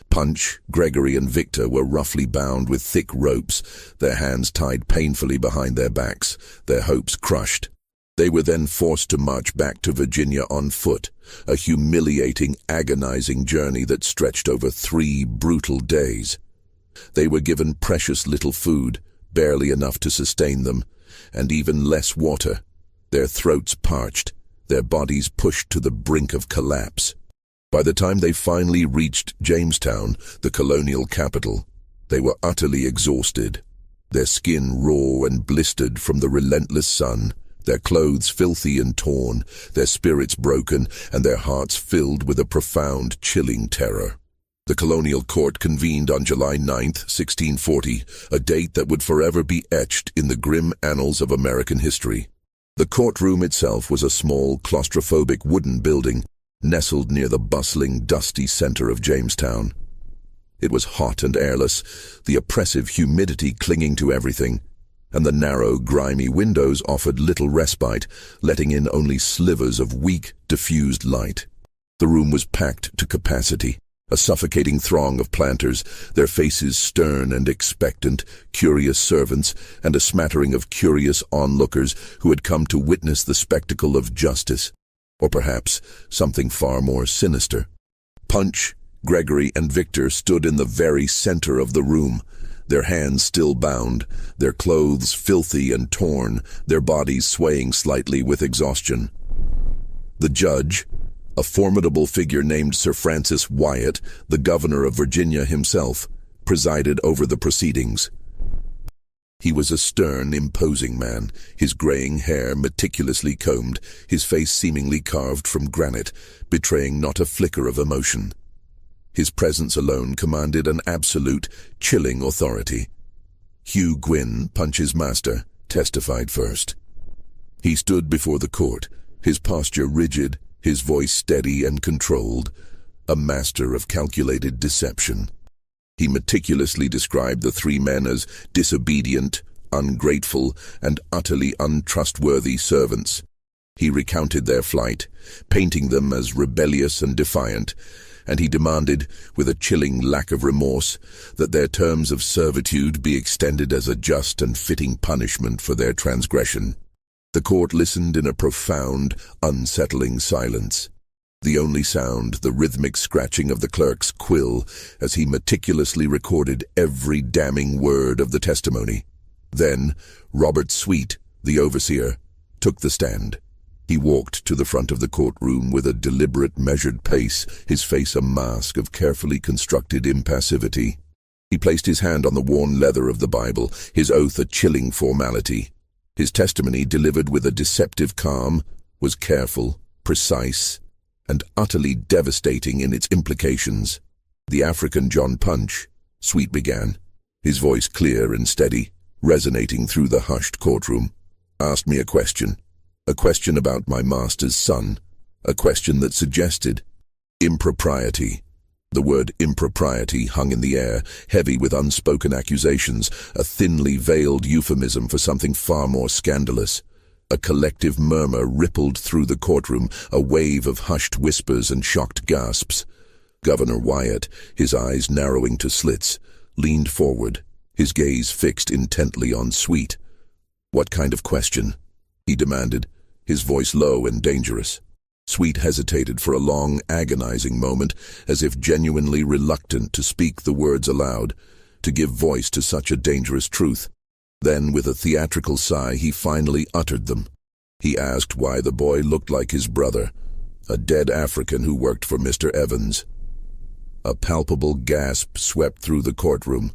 Punch, Gregory, and Victor were roughly bound with thick ropes, their hands tied painfully behind their backs, their hopes crushed. They were then forced to march back to Virginia on foot, a humiliating, agonizing journey that stretched over 3 brutal days. They were given precious little food, barely enough to sustain them, and even less water, their throats parched, their bodies pushed to the brink of collapse. By the time they finally reached Jamestown, the colonial capital, they were utterly exhausted, their skin raw and blistered from the relentless sun, their clothes filthy and torn, their spirits broken, and their hearts filled with a profound, chilling terror. The colonial court convened on July 9, 1640, a date that would forever be etched in the grim annals of American history. The courtroom itself was a small, claustrophobic wooden building, nestled near the bustling, dusty center of Jamestown. It was hot and airless, the oppressive humidity clinging to everything, and the narrow, grimy windows offered little respite, letting in only slivers of weak, diffused light. The room was packed to capacity, a suffocating throng of planters, their faces stern and expectant, curious servants, and a smattering of curious onlookers who had come to witness the spectacle of justice, or perhaps something far more sinister. Punch, Gregory, and Victor stood in the very center of the room, their hands still bound, their clothes filthy and torn, their bodies swaying slightly with exhaustion. The judge, a formidable figure named Sir Francis Wyatt, the governor of Virginia himself, presided over the proceedings. He was a stern, imposing man, his graying hair meticulously combed, his face seemingly carved from granite, betraying not a flicker of emotion. His presence alone commanded an absolute, chilling authority. Hugh Gwynn, Punch's master, testified first. He stood before the court, his posture rigid, his voice steady and controlled, a master of calculated deception. He meticulously described the 3 men as disobedient, ungrateful, and utterly untrustworthy servants. He recounted their flight, painting them as rebellious and defiant, and he demanded, with a chilling lack of remorse, that their terms of servitude be extended as a just and fitting punishment for their transgression. The court listened in a profound, unsettling silence. The only sound, the rhythmic scratching of the clerk's quill as he meticulously recorded every damning word of the testimony. Then, Robert Sweet, the overseer, took the stand. He walked to the front of the courtroom with a deliberate, measured pace, his face a mask of carefully constructed impassivity. He placed his hand on the worn leather of the Bible, his oath a chilling formality. His testimony, delivered with a deceptive calm, was careful, precise, and utterly devastating in its implications. The African John Punch, Sweet began, his voice clear and steady, resonating through the hushed courtroom, asked me a question about my master's son, a question that suggested impropriety. The word impropriety hung in the air, heavy with unspoken accusations, a thinly veiled euphemism for something far more scandalous. A collective murmur rippled through the courtroom, a wave of hushed whispers and shocked gasps. Governor Wyatt, his eyes narrowing to slits, leaned forward, his gaze fixed intently on Sweet. "What kind of question?" he demanded, his voice low and dangerous. Sweet hesitated for a long, agonizing moment, as if genuinely reluctant to speak the words aloud, to give voice to such a dangerous truth. Then, with a theatrical sigh, he finally uttered them. He asked why the boy looked like his brother, a dead African who worked for Mr. Evans. A palpable gasp swept through the courtroom.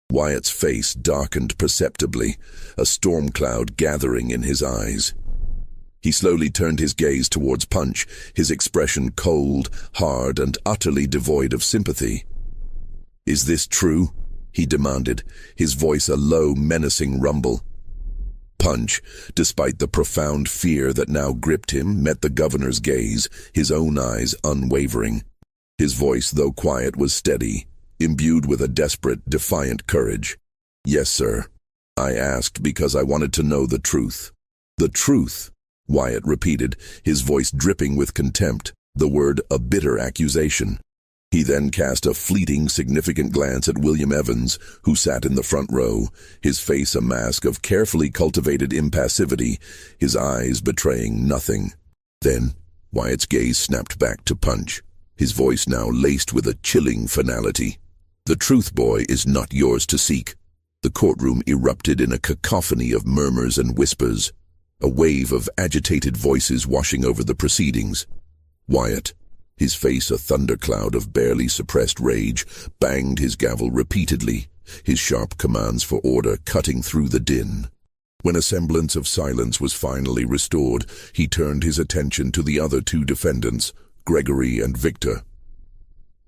Wyatt's face darkened perceptibly, a storm cloud gathering in his eyes. He slowly turned his gaze towards Punch, his expression cold, hard, and utterly devoid of sympathy. "Is this true?" he demanded, his voice a low, menacing rumble. Punch, despite the profound fear that now gripped him, met the governor's gaze, his own eyes unwavering. His voice, though quiet, was steady, imbued with a desperate, defiant courage. "Yes, sir. I asked because I wanted to know the truth." "The truth," Wyatt repeated, his voice dripping with contempt, the word a bitter accusation. He then cast a fleeting, significant glance at William Evans, who sat in the front row, his face a mask of carefully cultivated impassivity, his eyes betraying nothing. Then, Wyatt's gaze snapped back to Punch, his voice now laced with a chilling finality. "The truth, boy, is not yours to seek." The courtroom erupted in a cacophony of murmurs and whispers, a wave of agitated voices washing over the proceedings. Wyatt, his face a thundercloud of barely suppressed rage, banged his gavel repeatedly, his sharp commands for order cutting through the din. When a semblance of silence was finally restored, he turned his attention to the other two defendants, Gregory and Victor.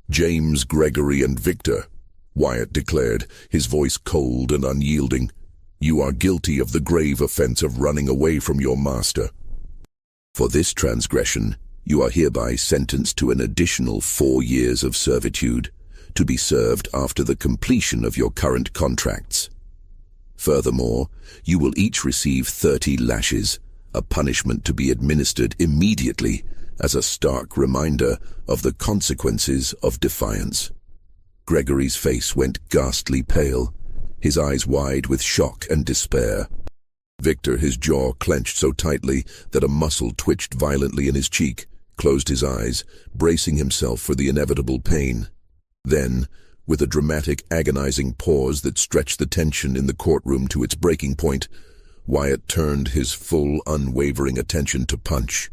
"James Gregory and Victor," Wyatt declared, his voice cold and unyielding, "you are guilty of the grave offense of running away from your master. For this transgression, you are hereby sentenced to an additional 4 years of servitude, to be served after the completion of your current contracts. Furthermore, you will each receive 30 lashes, a punishment to be administered immediately as a stark reminder of the consequences of defiance." Gregory's face went ghastly pale, his eyes wide with shock and despair. Victor, his jaw clenched so tightly that a muscle twitched violently in his cheek, closed his eyes, bracing himself for the inevitable pain. Then, with a dramatic, agonizing pause that stretched the tension in the courtroom to its breaking point, Wyatt turned his full, unwavering attention to Punch.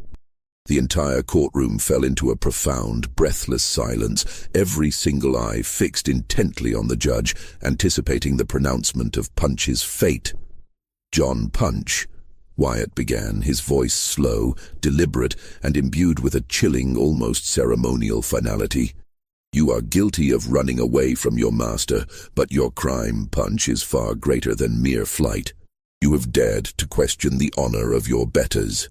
The entire courtroom fell into a profound, breathless silence, every single eye fixed intently on the judge, anticipating the pronouncement of Punch's fate. "John Punch," Wyatt began, his voice slow, deliberate, and imbued with a chilling, almost ceremonial finality. "You are guilty of running away from your master, but your crime, Punch, is far greater than mere flight. You have dared to question the honor of your betters.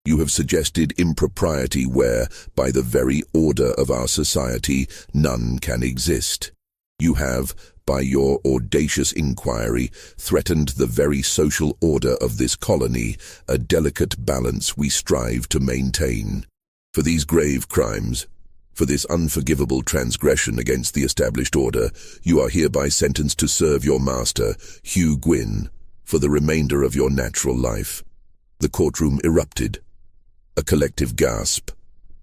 You have suggested impropriety where, by the very order of our society, none can exist. You have, by your audacious inquiry, threatened the very social order of this colony, a delicate balance we strive to maintain. For these grave crimes, for this unforgivable transgression against the established order, you are hereby sentenced to serve your master, Hugh Gwyn, for the remainder of your natural life." The courtroom erupted. A collective gasp,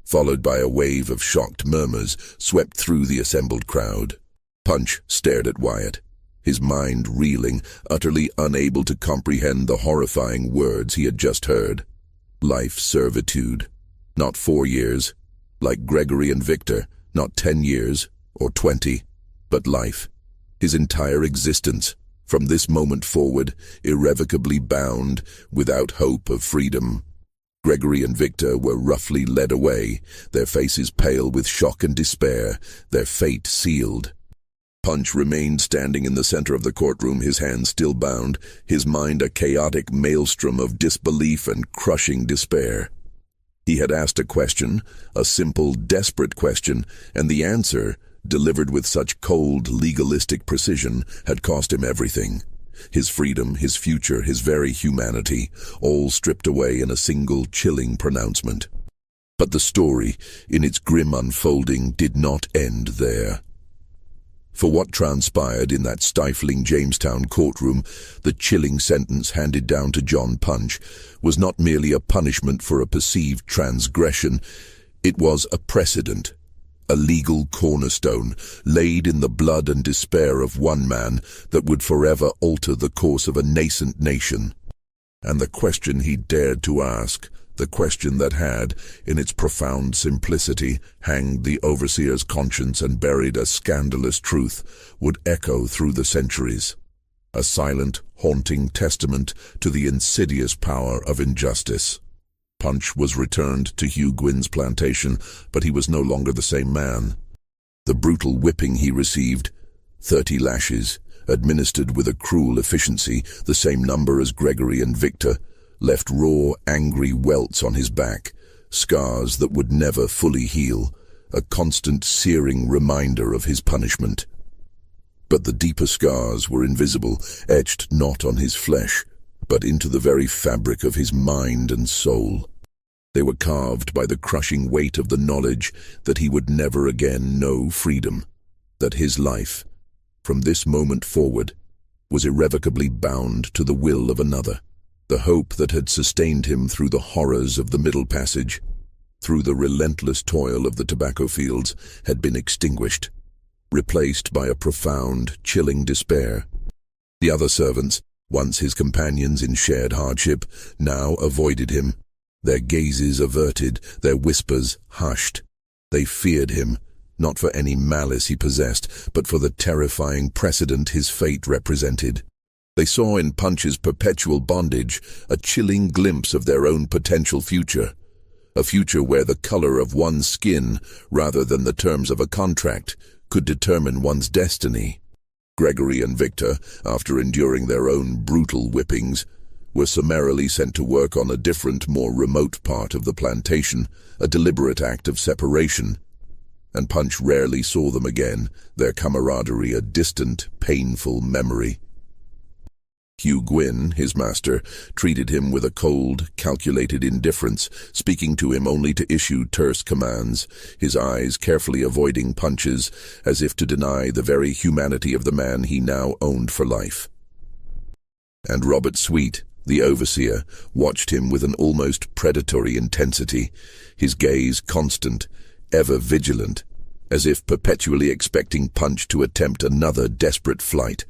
followed by a wave of shocked murmurs, swept through the assembled crowd. Punch stared at Wyatt, his mind reeling, utterly unable to comprehend the horrifying words he had just heard. Life servitude. Not 4 years, like Gregory and Victor, not 10 years, or 20, but life. His entire existence, from this moment forward, irrevocably bound, without hope of freedom. Gregory and Victor were roughly led away, their faces pale with shock and despair, their fate sealed. Punch remained standing in the center of the courtroom, his hands still bound, his mind a chaotic maelstrom of disbelief and crushing despair. He had asked a question, a simple, desperate question, and the answer, delivered with such cold, legalistic precision, had cost him everything. His freedom, his future, his very humanity, all stripped away in a single chilling pronouncement. But the story, in its grim unfolding, did not end there. For what transpired in that stifling Jamestown courtroom, the chilling sentence handed down to John Punch was not merely a punishment for a perceived transgression, it was a precedent, a legal cornerstone laid in the blood and despair of one man that would forever alter the course of a nascent nation. And the question he dared to ask, the question that had, in its profound simplicity, hanged the overseer's conscience and buried a scandalous truth, would echo through the centuries. A silent, haunting testament to the insidious power of injustice. Punch was returned to Hugh Gwyn's plantation, but he was no longer the same man. The brutal whipping he received, 30 lashes, administered with a cruel efficiency, the same number as Gregory and Victor, left raw, angry welts on his back, scars that would never fully heal, a constant searing reminder of his punishment. But the deeper scars were invisible, etched not on his flesh, but into the very fabric of his mind and soul. They were carved by the crushing weight of the knowledge that he would never again know freedom, that his life, from this moment forward, was irrevocably bound to the will of another. The hope that had sustained him through the horrors of the Middle Passage, through the relentless toil of the tobacco fields, had been extinguished, replaced by a profound, chilling despair. The other servants, once his companions in shared hardship, now avoided him, their gazes averted, their whispers hushed. They feared him, not for any malice he possessed, but for the terrifying precedent his fate represented. They saw in Punch's perpetual bondage a chilling glimpse of their own potential future, a future where the color of one's skin, rather than the terms of a contract, could determine one's destiny. Gregory and Victor, after enduring their own brutal whippings, were summarily sent to work on a different, more remote part of the plantation, a deliberate act of separation. And Punch rarely saw them again, their camaraderie a distant, painful memory. Hugh Gwyn, his master, treated him with a cold, calculated indifference, speaking to him only to issue terse commands, his eyes carefully avoiding Punch's, as if to deny the very humanity of the man he now owned for life. And Robert Sweet, the overseer, watched him with an almost predatory intensity, his gaze constant, ever vigilant, as if perpetually expecting Punch to attempt another desperate flight,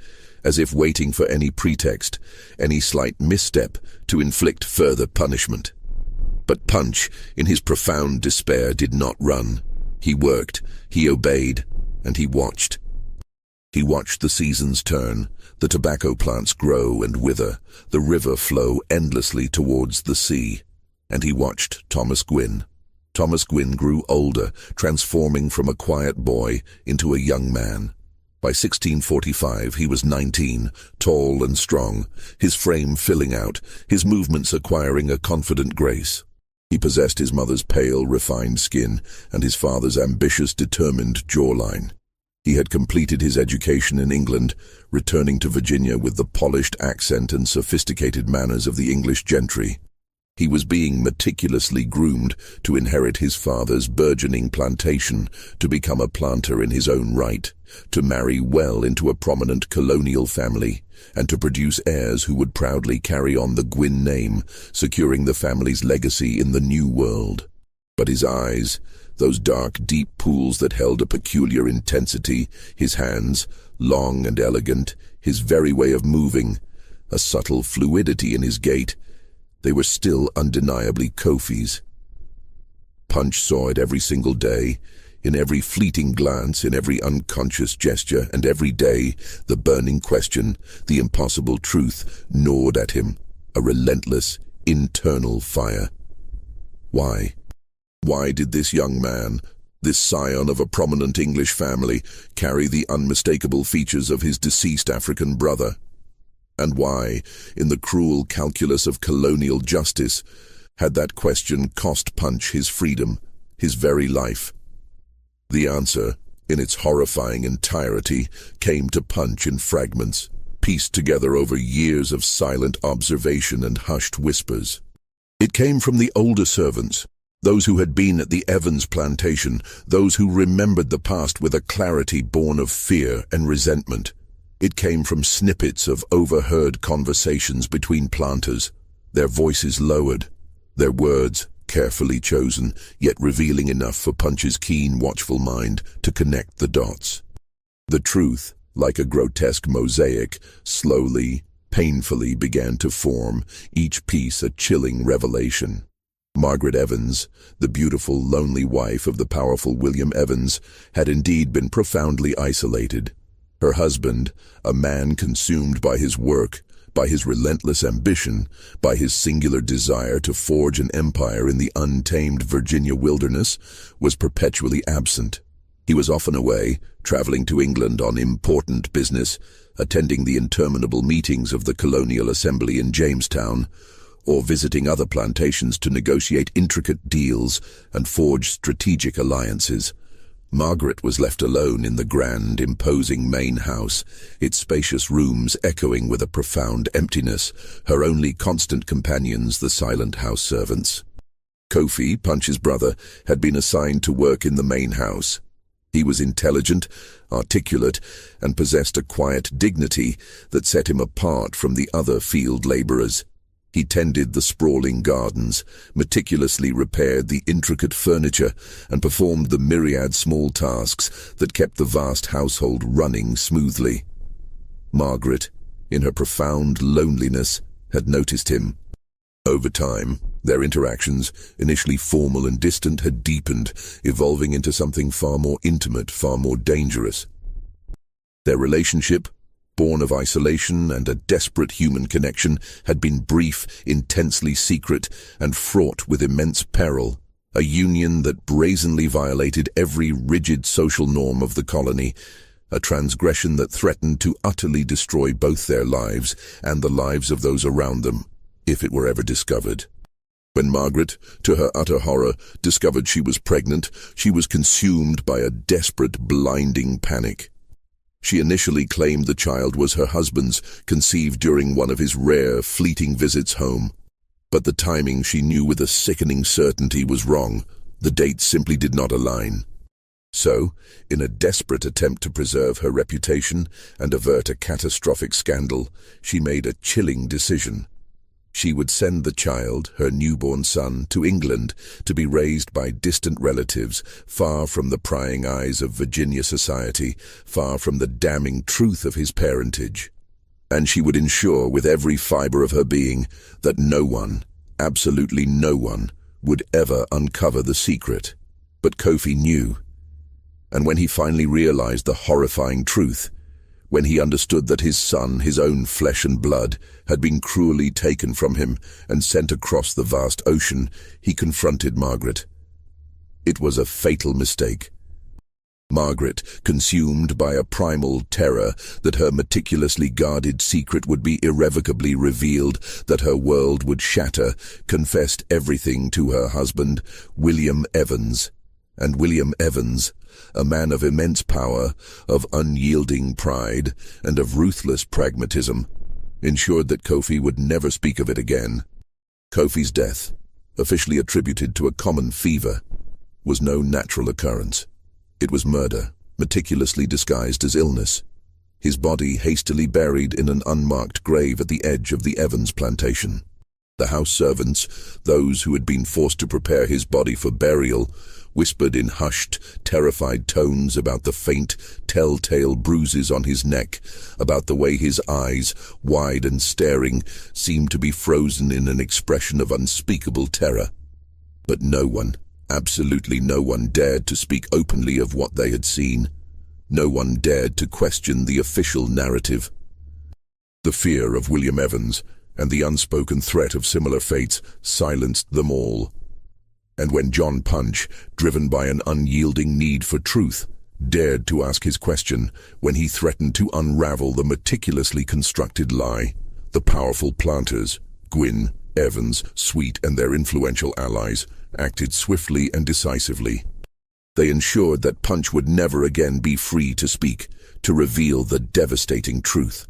as if waiting for any pretext, any slight misstep to inflict further punishment. But Punch, in his profound despair, did not run. He worked, he obeyed, and he watched. He watched the seasons turn, the tobacco plants grow and wither, the river flow endlessly towards the sea, and he watched Thomas Gwyn. Thomas Gwyn grew older, transforming from a quiet boy into a young man. By 1645 he was 19, tall and strong, his frame filling out, his movements acquiring a confident grace. He possessed his mother's pale, refined skin and his father's ambitious, determined jawline. He had completed his education in England, returning to Virginia with the polished accent and sophisticated manners of the English gentry. He was being meticulously groomed to inherit his father's burgeoning plantation, to become a planter in his own right, to marry well into a prominent colonial family, and to produce heirs who would proudly carry on the Gwyn name, securing the family's legacy in the New World. But his eyes, those dark, deep pools that held a peculiar intensity, his hands, long and elegant, his very way of moving, a subtle fluidity in his gait, they were still undeniably Kofi's. Punch saw it every single day, in every fleeting glance, in every unconscious gesture, and every day the burning question, the impossible truth, gnawed at him, a relentless, internal fire. Why? Why did this young man, this scion of a prominent English family, carry the unmistakable features of his deceased African brother? And why, in the cruel calculus of colonial justice, had that question cost Punch his freedom, his very life? The answer, in its horrifying entirety, came to Punch in fragments, pieced together over years of silent observation and hushed whispers. It came from the older servants, those who had been at the Evans plantation, those who remembered the past with a clarity born of fear and resentment. It came from snippets of overheard conversations between planters, their voices lowered, their words carefully chosen, yet revealing enough for Punch's keen, watchful mind to connect the dots. The truth, like a grotesque mosaic, slowly, painfully began to form, each piece a chilling revelation. Margaret Evans, the beautiful, lonely wife of the powerful William Evans, had indeed been profoundly isolated. Her husband, a man consumed by his work, by his relentless ambition, by his singular desire to forge an empire in the untamed Virginia wilderness, was perpetually absent. He was often away, traveling to England on important business, attending the interminable meetings of the Colonial Assembly in Jamestown, or visiting other plantations to negotiate intricate deals and forge strategic alliances. Margaret was left alone in the grand, imposing main house, its spacious rooms echoing with a profound emptiness, her only constant companions the silent house servants. Kofi, Punch's brother, had been assigned to work in the main house. He was intelligent, articulate, and possessed a quiet dignity that set him apart from the other field laborers. He tended the sprawling gardens, meticulously repaired the intricate furniture, and performed the myriad small tasks that kept the vast household running smoothly. Margaret, in her profound loneliness, had noticed him. Over time, their interactions, initially formal and distant, had deepened, evolving into something far more intimate, far more dangerous. Their relationship, born of isolation and a desperate human connection, had been brief, intensely secret, and fraught with immense peril, a union that brazenly violated every rigid social norm of the colony, a transgression that threatened to utterly destroy both their lives and the lives of those around them, if it were ever discovered. When Margaret, to her utter horror, discovered she was pregnant, she was consumed by a desperate, blinding panic. She initially claimed the child was her husband's, conceived during one of his rare, fleeting visits home. But the timing, she knew with a sickening certainty, was wrong. The dates simply did not align. So, in a desperate attempt to preserve her reputation and avert a catastrophic scandal, she made a chilling decision. She would send the child, her newborn son, to England to be raised by distant relatives, far from the prying eyes of Virginia society, far from the damning truth of his parentage. And she would ensure with every fiber of her being that no one, absolutely no one, would ever uncover the secret. But Kofi knew. And when he finally realized the horrifying truth, when he understood that his son, his own flesh and blood, had been cruelly taken from him and sent across the vast ocean, he confronted Margaret. It was a fatal mistake. Margaret, consumed by a primal terror that her meticulously guarded secret would be irrevocably revealed, that her world would shatter, confessed everything to her husband, William Evans. And William Evans, a man of immense power, of unyielding pride, and of ruthless pragmatism, ensured that Kofi would never speak of it again. Kofi's death, officially attributed to a common fever, was no natural occurrence. It was murder, meticulously disguised as illness. His body hastily buried in an unmarked grave at the edge of the Evans plantation. The house servants, those who had been forced to prepare his body for burial, whispered in hushed, terrified tones about the faint, telltale bruises on his neck, about the way his eyes, wide and staring, seemed to be frozen in an expression of unspeakable terror. But no one, absolutely no one, dared to speak openly of what they had seen. No one dared to question the official narrative. The fear of William Evans and the unspoken threat of similar fates silenced them all. And when John Punch, driven by an unyielding need for truth, dared to ask his question, when he threatened to unravel the meticulously constructed lie, the powerful planters, Gwyn, Evans, Sweet, and their influential allies, acted swiftly and decisively. They ensured that Punch would never again be free to speak, to reveal the devastating truth.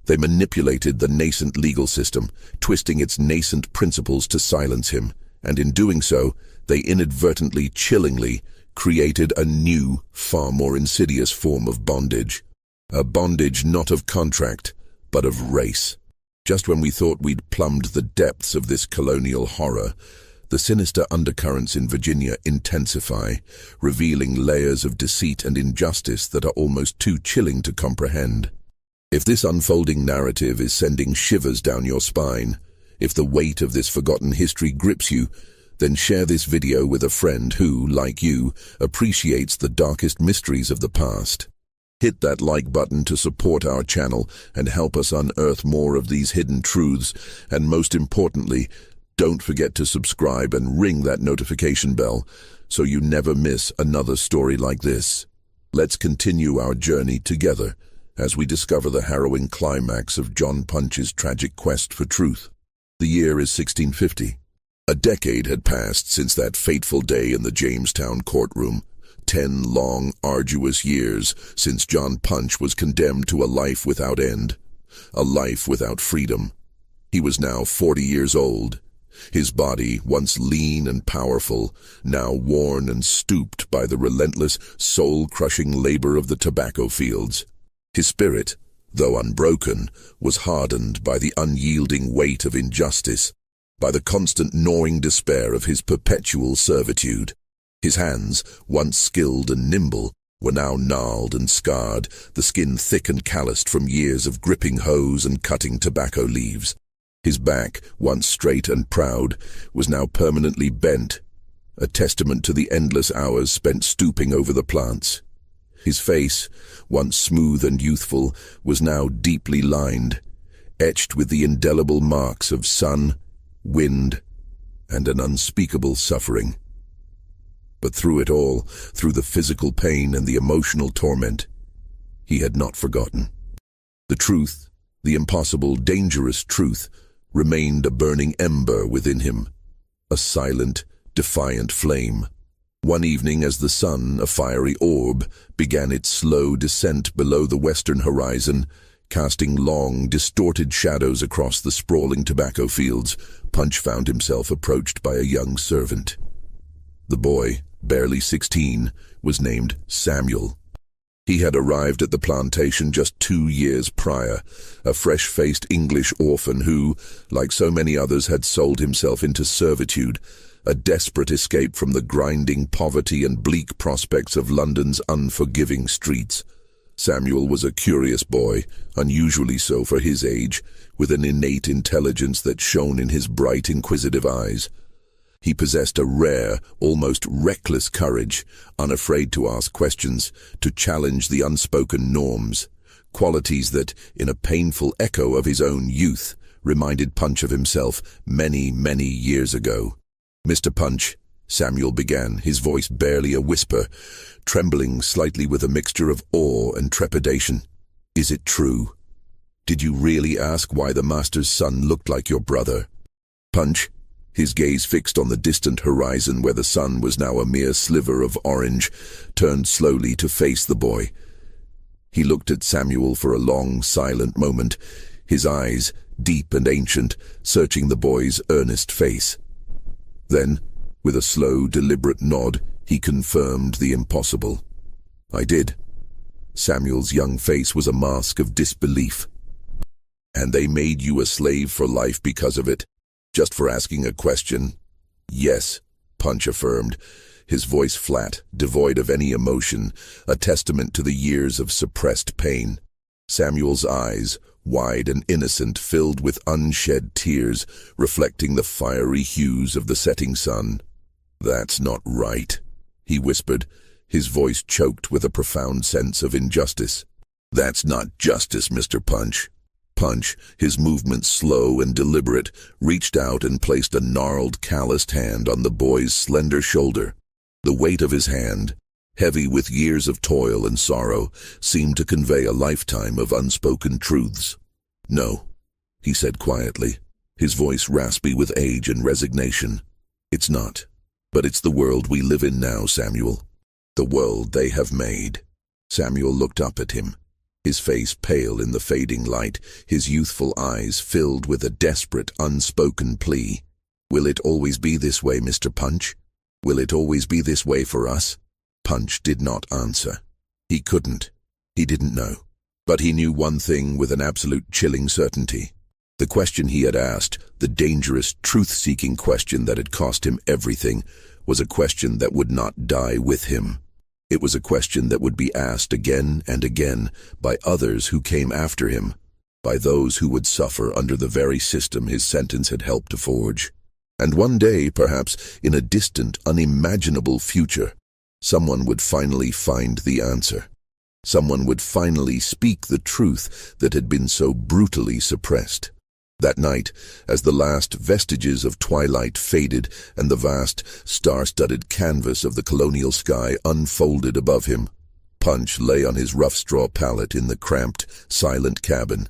They manipulated the nascent legal system, twisting its nascent principles to silence him, and in doing so, they inadvertently, chillingly, created a new, far more insidious form of bondage. A bondage not of contract, but of race. Just when we thought we'd plumbed the depths of this colonial horror, the sinister undercurrents in Virginia intensify, revealing layers of deceit and injustice that are almost too chilling to comprehend. If this unfolding narrative is sending shivers down your spine, if the weight of this forgotten history grips you, then share this video with a friend who, like you, appreciates the darkest mysteries of the past. Hit that like button to support our channel and help us unearth more of these hidden truths, and most importantly, don't forget to subscribe and ring that notification bell so you never miss another story like this. Let's continue our journey together as we discover the harrowing climax of John Punch's tragic quest for truth. The year is 1650. A decade had passed since that fateful day in the Jamestown courtroom. 10 long, arduous years since John Punch was condemned to a life without end, a life without freedom. He was now 40 years old. His body, once lean and powerful, now worn and stooped by the relentless, soul-crushing labor of the tobacco fields. His spirit, though unbroken, was hardened by the unyielding weight of injustice, by the constant gnawing despair of his perpetual servitude. His hands, once skilled and nimble, were now gnarled and scarred, the skin thick and calloused from years of gripping hoes and cutting tobacco leaves. His back, once straight and proud, was now permanently bent, a testament to the endless hours spent stooping over the plants. His face, once smooth and youthful, was now deeply lined, etched with the indelible marks of sun, wind, and an unspeakable suffering. But through it all, through the physical pain and the emotional torment, he had not forgotten. The truth, the impossible, dangerous truth, remained a burning ember within him, a silent, defiant flame. One evening, as the sun, a fiery orb, began its slow descent below the western horizon, casting long, distorted shadows across the sprawling tobacco fields, Punch found himself approached by a young servant. The boy, barely 16, was named Samuel. He had arrived at the plantation just 2 years prior, a fresh-faced English orphan who, like so many others, had sold himself into servitude, a desperate escape from the grinding poverty and bleak prospects of London's unforgiving streets. Samuel was a curious boy, unusually so for his age, with an innate intelligence that shone in his bright, inquisitive eyes. He possessed a rare, almost reckless courage, unafraid to ask questions, to challenge the unspoken norms, qualities that, in a painful echo of his own youth, reminded Punch of himself many, many years ago. "Mr. Punch," Samuel began, his voice barely a whisper, trembling slightly with a mixture of awe and trepidation. "Is it true? Did you really ask why the master's son looked like your brother?" Punch, his gaze fixed on the distant horizon where the sun was now a mere sliver of orange, turned slowly to face the boy. He looked at Samuel for a long, silent moment, his eyes, deep and ancient, searching the boy's earnest face. Then, with a slow, deliberate nod, he confirmed the impossible. "I did." Samuel's young face was a mask of disbelief. "And they made you a slave for life because of it? Just for asking a question?" "Yes," Punch affirmed, his voice flat, devoid of any emotion, a testament to the years of suppressed pain. Samuel's eyes, wide and innocent, filled with unshed tears, reflecting the fiery hues of the setting sun. "That's not right," he whispered, his voice choked with a profound sense of injustice. "That's not justice, Mr. Punch." Punch, his movements slow and deliberate, reached out and placed a gnarled, calloused hand on the boy's slender shoulder. The weight of his hand, heavy with years of toil and sorrow, seemed to convey a lifetime of unspoken truths. "No," he said quietly, his voice raspy with age and resignation. "It's not. But it's the world we live in now, Samuel. The world they have made." Samuel looked up at him, his face pale in the fading light, his youthful eyes filled with a desperate, unspoken plea. "Will it always be this way, Mr. Punch? Will it always be this way for us?" Punch did not answer. He couldn't. He didn't know. But he knew one thing with an absolute chilling certainty. The question he had asked, the dangerous, truth-seeking question that had cost him everything, was a question that would not die with him. It was a question that would be asked again and again by others who came after him, by those who would suffer under the very system his sentence had helped to forge. And one day, perhaps in a distant, unimaginable future, someone would finally find the answer. Someone would finally speak the truth that had been so brutally suppressed. That night, as the last vestiges of twilight faded and the vast, star-studded canvas of the colonial sky unfolded above him, Punch lay on his rough straw pallet in the cramped, silent cabin.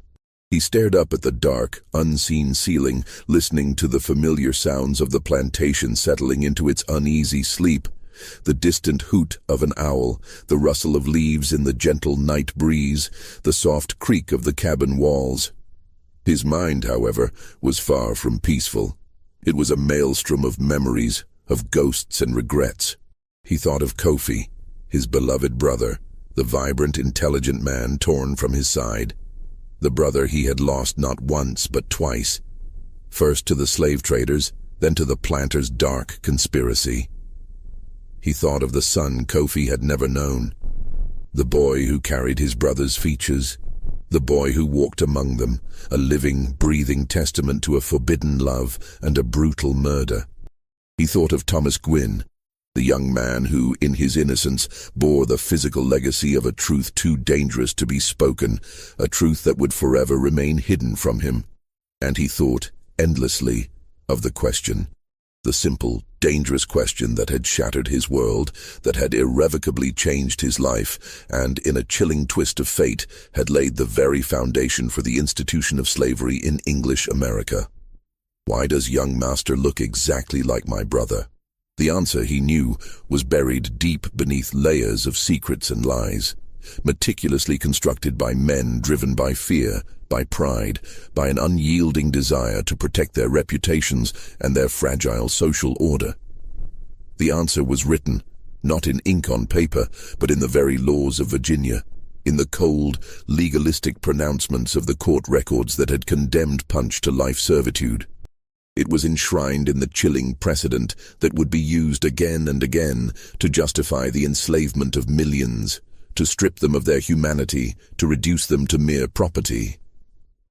He stared up at the dark, unseen ceiling, listening to the familiar sounds of the plantation settling into its uneasy sleep, The distant hoot of an owl, the rustle of leaves in the gentle night breeze, the soft creak of the cabin walls. His mind, however, was far from peaceful. It was a maelstrom of memories, of ghosts and regrets. He thought of Kofi, his beloved brother, the vibrant, intelligent man torn from his side. The brother he had lost not once but twice. First to the slave traders, then to the planters' dark conspiracy. He thought of the son Kofi had never known, the boy who carried his brother's features, the boy who walked among them, a living, breathing testament to a forbidden love and a brutal murder. He thought of Thomas Gwynn, the young man who, in his innocence, bore the physical legacy of a truth too dangerous to be spoken, a truth that would forever remain hidden from him. And he thought, endlessly, of the question, the simple, dangerous question that had shattered his world, that had irrevocably changed his life, and, in a chilling twist of fate, had laid the very foundation for the institution of slavery in English America. Why does young master look exactly like my brother? The answer, he knew, was buried deep beneath layers of secrets and lies, meticulously constructed by men driven by fear, by pride, by an unyielding desire to protect their reputations and their fragile social order. The answer was written, not in ink on paper, but in the very laws of Virginia, in the cold, legalistic pronouncements of the court records that had condemned Punch to life servitude. It was enshrined in the chilling precedent that would be used again and again to justify the enslavement of millions, to strip them of their humanity, to reduce them to mere property.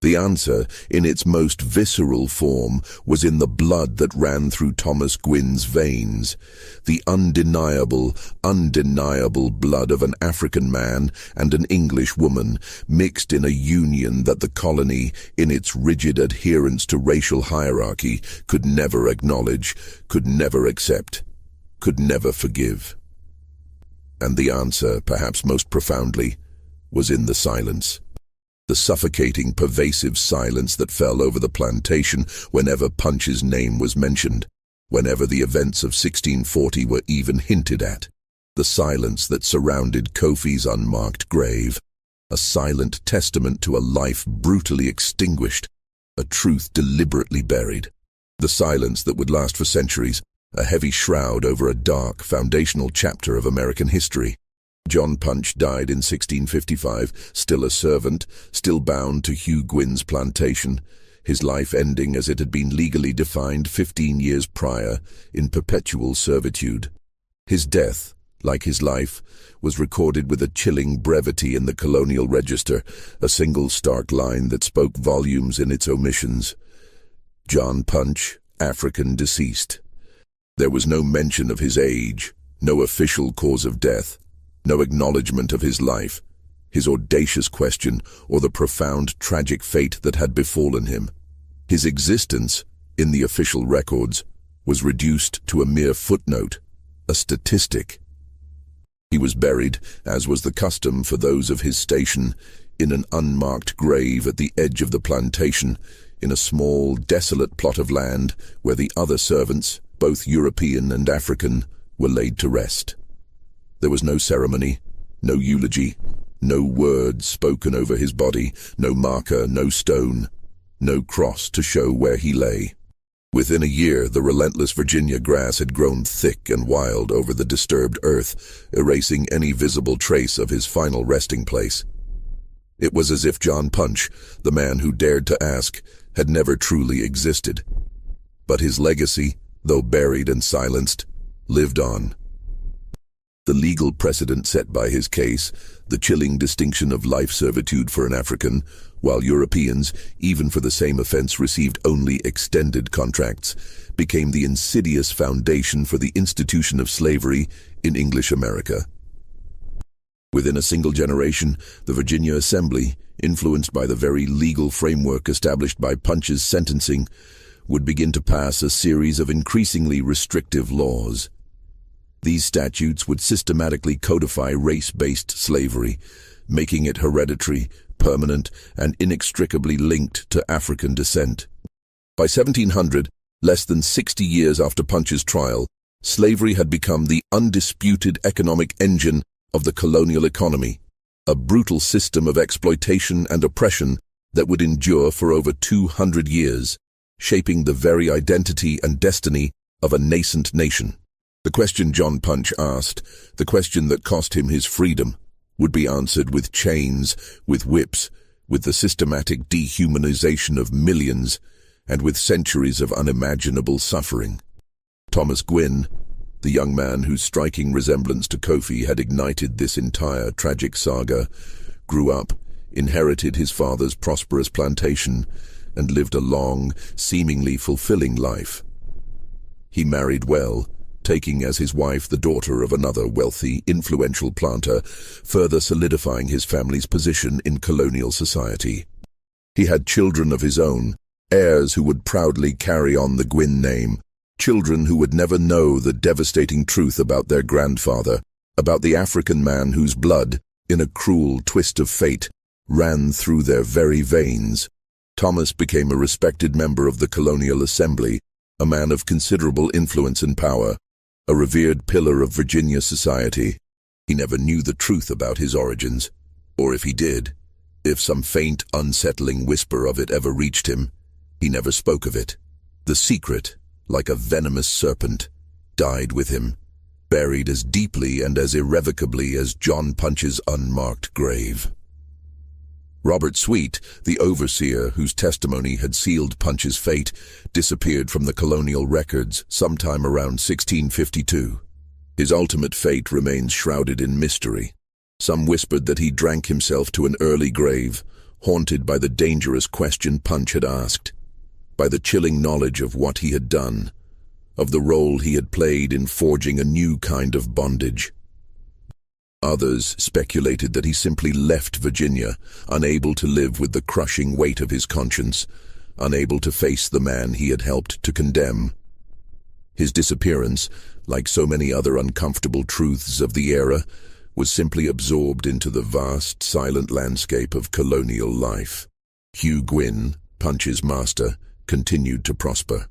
The answer, in its most visceral form, was in the blood that ran through Thomas Gwynn's veins, the undeniable blood of an African man and an English woman, mixed in a union that the colony, in its rigid adherence to racial hierarchy, could never acknowledge, could never accept, could never forgive. And the answer, perhaps most profoundly, was in the silence. The suffocating, pervasive silence that fell over the plantation whenever Punch's name was mentioned, whenever the events of 1640 were even hinted at. The silence that surrounded Kofi's unmarked grave, a silent testament to a life brutally extinguished, a truth deliberately buried. The silence that would last for centuries, a heavy shroud over a dark, foundational chapter of American history. John Punch died in 1655, still a servant, still bound to Hugh Gwynn's plantation, his life ending as it had been legally defined 15 years prior, in perpetual servitude. His death, like his life, was recorded with a chilling brevity in the colonial register, a single stark line that spoke volumes in its omissions. John Punch, African, deceased. There was no mention of his age, no official cause of death, no acknowledgement of his life, his audacious question, or the profound tragic fate that had befallen him. His existence, in the official records, was reduced to a mere footnote, a statistic. He was buried, as was the custom for those of his station, in an unmarked grave at the edge of the plantation, in a small, desolate plot of land where the other servants, both European and African, were laid to rest. There was no ceremony, no eulogy, no words spoken over his body, no marker, no stone, no cross to show where he lay. Within a year, the relentless Virginia grass had grown thick and wild over the disturbed earth, erasing any visible trace of his final resting place. It was as if John Punch, the man who dared to ask, had never truly existed. But his legacy, though buried and silenced, lived on. The legal precedent set by his case, the chilling distinction of life servitude for an African, while Europeans, even for the same offense, received only extended contracts, became the insidious foundation for the institution of slavery in English America. Within a single generation, the Virginia Assembly, influenced by the very legal framework established by Punch's sentencing, would begin to pass a series of increasingly restrictive laws. These statutes would systematically codify race-based slavery, making it hereditary, permanent, and inextricably linked to African descent. By 1700, less than 60 years after Punch's trial, Slavery had become the undisputed economic engine of the colonial economy, a brutal system of exploitation and oppression that would endure for over 200 years, shaping the very identity and destiny of a nascent nation. The question John Punch asked, the question that cost him his freedom, would be answered with chains, with whips, with the systematic dehumanization of millions, and with centuries of unimaginable suffering. Thomas Gwynn, the young man whose striking resemblance to Kofi had ignited this entire tragic saga, grew up, inherited his father's prosperous plantation, and lived a long, seemingly fulfilling life. He married well, taking as his wife the daughter of another wealthy, influential planter, further solidifying his family's position in colonial society. He had children of his own, heirs who would proudly carry on the Gwynn name, children who would never know the devastating truth about their grandfather, about the African man whose blood, in a cruel twist of fate, ran through their very veins. Thomas became a respected member of the Colonial Assembly, a man of considerable influence and power, a revered pillar of Virginia society. He never knew the truth about his origins, or if he did, if some faint, unsettling whisper of it ever reached him, he never spoke of it. The secret, like a venomous serpent, died with him, buried as deeply and as irrevocably as John Punch's unmarked grave. Robert Sweet, the overseer whose testimony had sealed Punch's fate, disappeared from the colonial records sometime around 1652. His ultimate fate remains shrouded in mystery. Some whispered that he drank himself to an early grave, haunted by the dangerous question Punch had asked, by the chilling knowledge of what he had done, of the role he had played in forging a new kind of bondage. Others speculated that he simply left Virginia, unable to live with the crushing weight of his conscience, unable to face the man he had helped to condemn. His disappearance, like so many other uncomfortable truths of the era, was simply absorbed into the vast, silent landscape of colonial life. Hugh Gwynn, Punch's master, continued to prosper.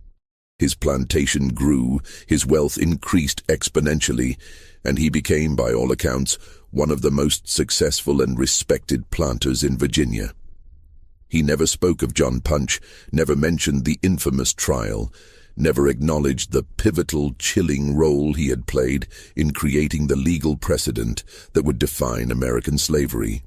His plantation grew, his wealth increased exponentially, and he became, by all accounts, one of the most successful and respected planters in Virginia. He never spoke of John Punch, never mentioned the infamous trial, never acknowledged the pivotal, chilling role he had played in creating the legal precedent that would define American slavery.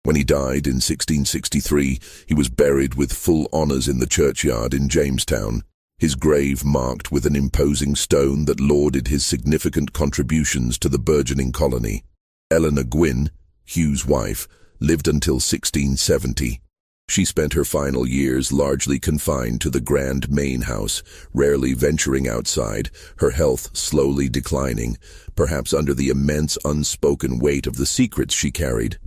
When he died in 1663, he was buried with full honors in the churchyard in Jamestown, his grave marked with an imposing stone that lauded his significant contributions to the burgeoning colony. Eleanor Gwynn, Hugh's wife, lived until 1670. She spent her final years largely confined to the grand main house, rarely venturing outside, her health slowly declining, perhaps under the immense unspoken weight of the secrets she carried.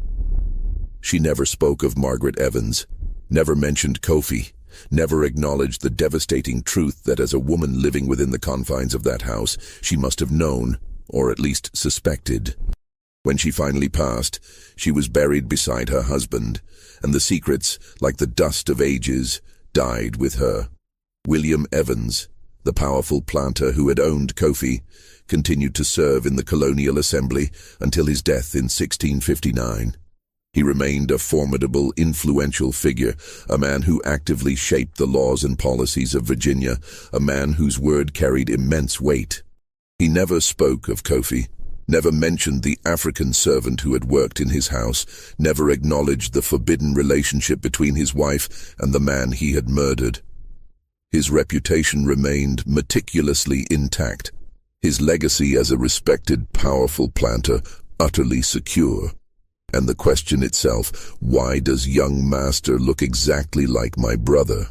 She never spoke of Margaret Evans, never mentioned Kofi, never acknowledged the devastating truth that as a woman living within the confines of that house, she must have known, or at least suspected. When she finally passed, she was buried beside her husband, and the secrets, like the dust of ages, died with her. William Evans, the powerful planter who had owned Kofi, continued to serve in the Colonial Assembly until his death in 1659. He remained a formidable, influential figure, a man who actively shaped the laws and policies of Virginia, a man whose word carried immense weight. He never spoke of Kofi, never mentioned the African servant who had worked in his house, never acknowledged the forbidden relationship between his wife and the man he had murdered. His reputation remained meticulously intact, his legacy as a respected, powerful planter utterly secure. And the question itself, why does young master look exactly like my brother,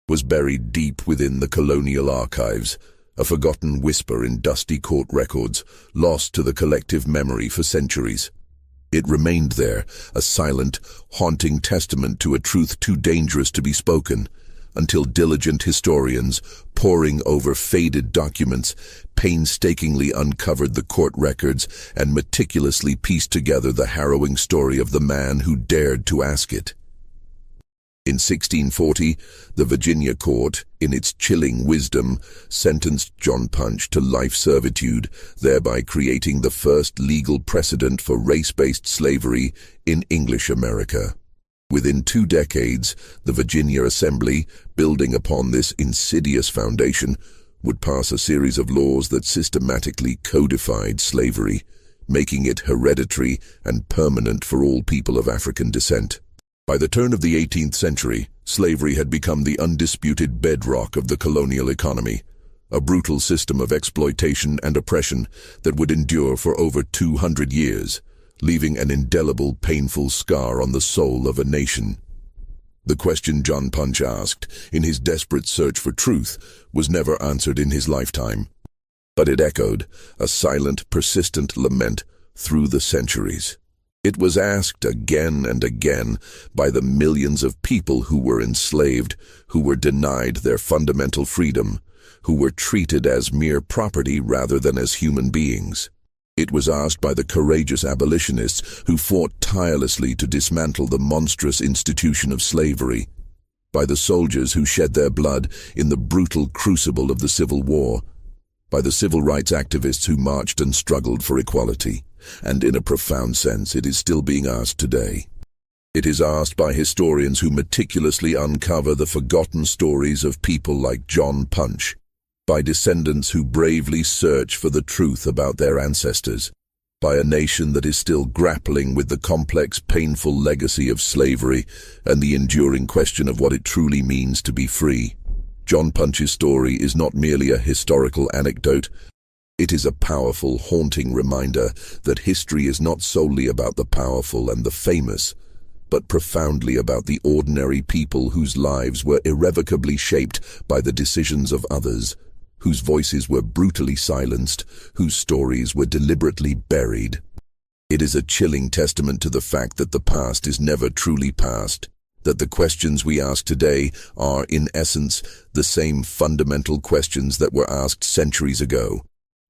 was buried deep within the colonial archives, a forgotten whisper in dusty court records, lost to the collective memory for centuries. It remained there, a silent, haunting testament to a truth too dangerous to be spoken, until diligent historians, poring over faded documents, painstakingly uncovered the court records and meticulously pieced together the harrowing story of the man who dared to ask it. In 1640, the Virginia court, in its chilling wisdom, sentenced John Punch to life servitude, thereby creating the first legal precedent for race-based slavery in English America. Within 2 decades, the Virginia Assembly, building upon this insidious foundation, would pass a series of laws that systematically codified slavery, making it hereditary and permanent for all people of African descent. By the turn of the 18th century, slavery had become the undisputed bedrock of the colonial economy, a brutal system of exploitation and oppression that would endure for over 200 years, leaving an indelible, painful scar on the soul of a nation. The question John Punch asked, in his desperate search for truth, was never answered in his lifetime, but it echoed, a silent, persistent lament through the centuries. It was asked again and again by the millions of people who were enslaved, who were denied their fundamental freedom, who were treated as mere property rather than as human beings. It was asked by the courageous abolitionists who fought tirelessly to dismantle the monstrous institution of slavery, by the soldiers who shed their blood in the brutal crucible of the Civil War, by the civil rights activists who marched and struggled for equality. And in a profound sense, it is still being asked today. It is asked by historians who meticulously uncover the forgotten stories of people like John Punch, by descendants who bravely search for the truth about their ancestors, by a nation that is still grappling with the complex, painful legacy of slavery and the enduring question of what it truly means to be free. John Punch's story is not merely a historical anecdote. It is a powerful, haunting reminder that history is not solely about the powerful and the famous, but profoundly about the ordinary people whose lives were irrevocably shaped by the decisions of others, whose voices were brutally silenced, whose stories were deliberately buried. It is a chilling testament to the fact that the past is never truly past, that the questions we ask today are, in essence, the same fundamental questions that were asked centuries ago,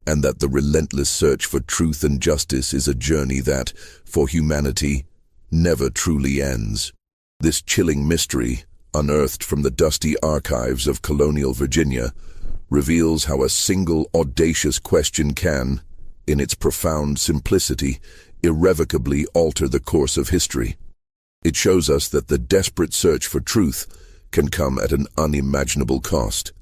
and that the relentless search for truth and justice is a journey that, for humanity, never truly ends. This chilling mystery, unearthed from the dusty archives of colonial Virginia, reveals how a single audacious question can, in its profound simplicity, irrevocably alter the course of history. It shows us that the desperate search for truth can come at an unimaginable cost,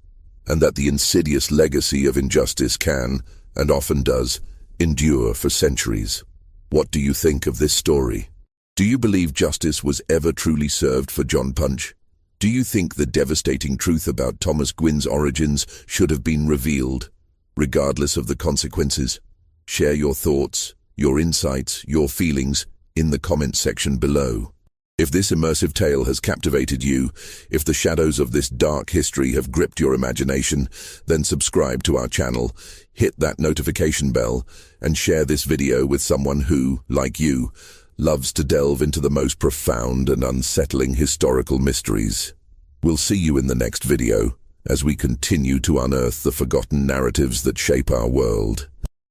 and that the insidious legacy of injustice can, and often does, endure for centuries. What do you think of this story? Do you believe justice was ever truly served for John Punch? Do you think the devastating truth about Thomas Gwynn's origins should have been revealed, regardless of the consequences? Share your thoughts, your insights, your feelings in the comment section below. If this immersive tale has captivated you, if the shadows of this dark history have gripped your imagination, then subscribe to our channel, hit that notification bell, and share this video with someone who, like you, loves to delve into the most profound and unsettling historical mysteries. We'll see you in the next video, as we continue to unearth the forgotten narratives that shape our world.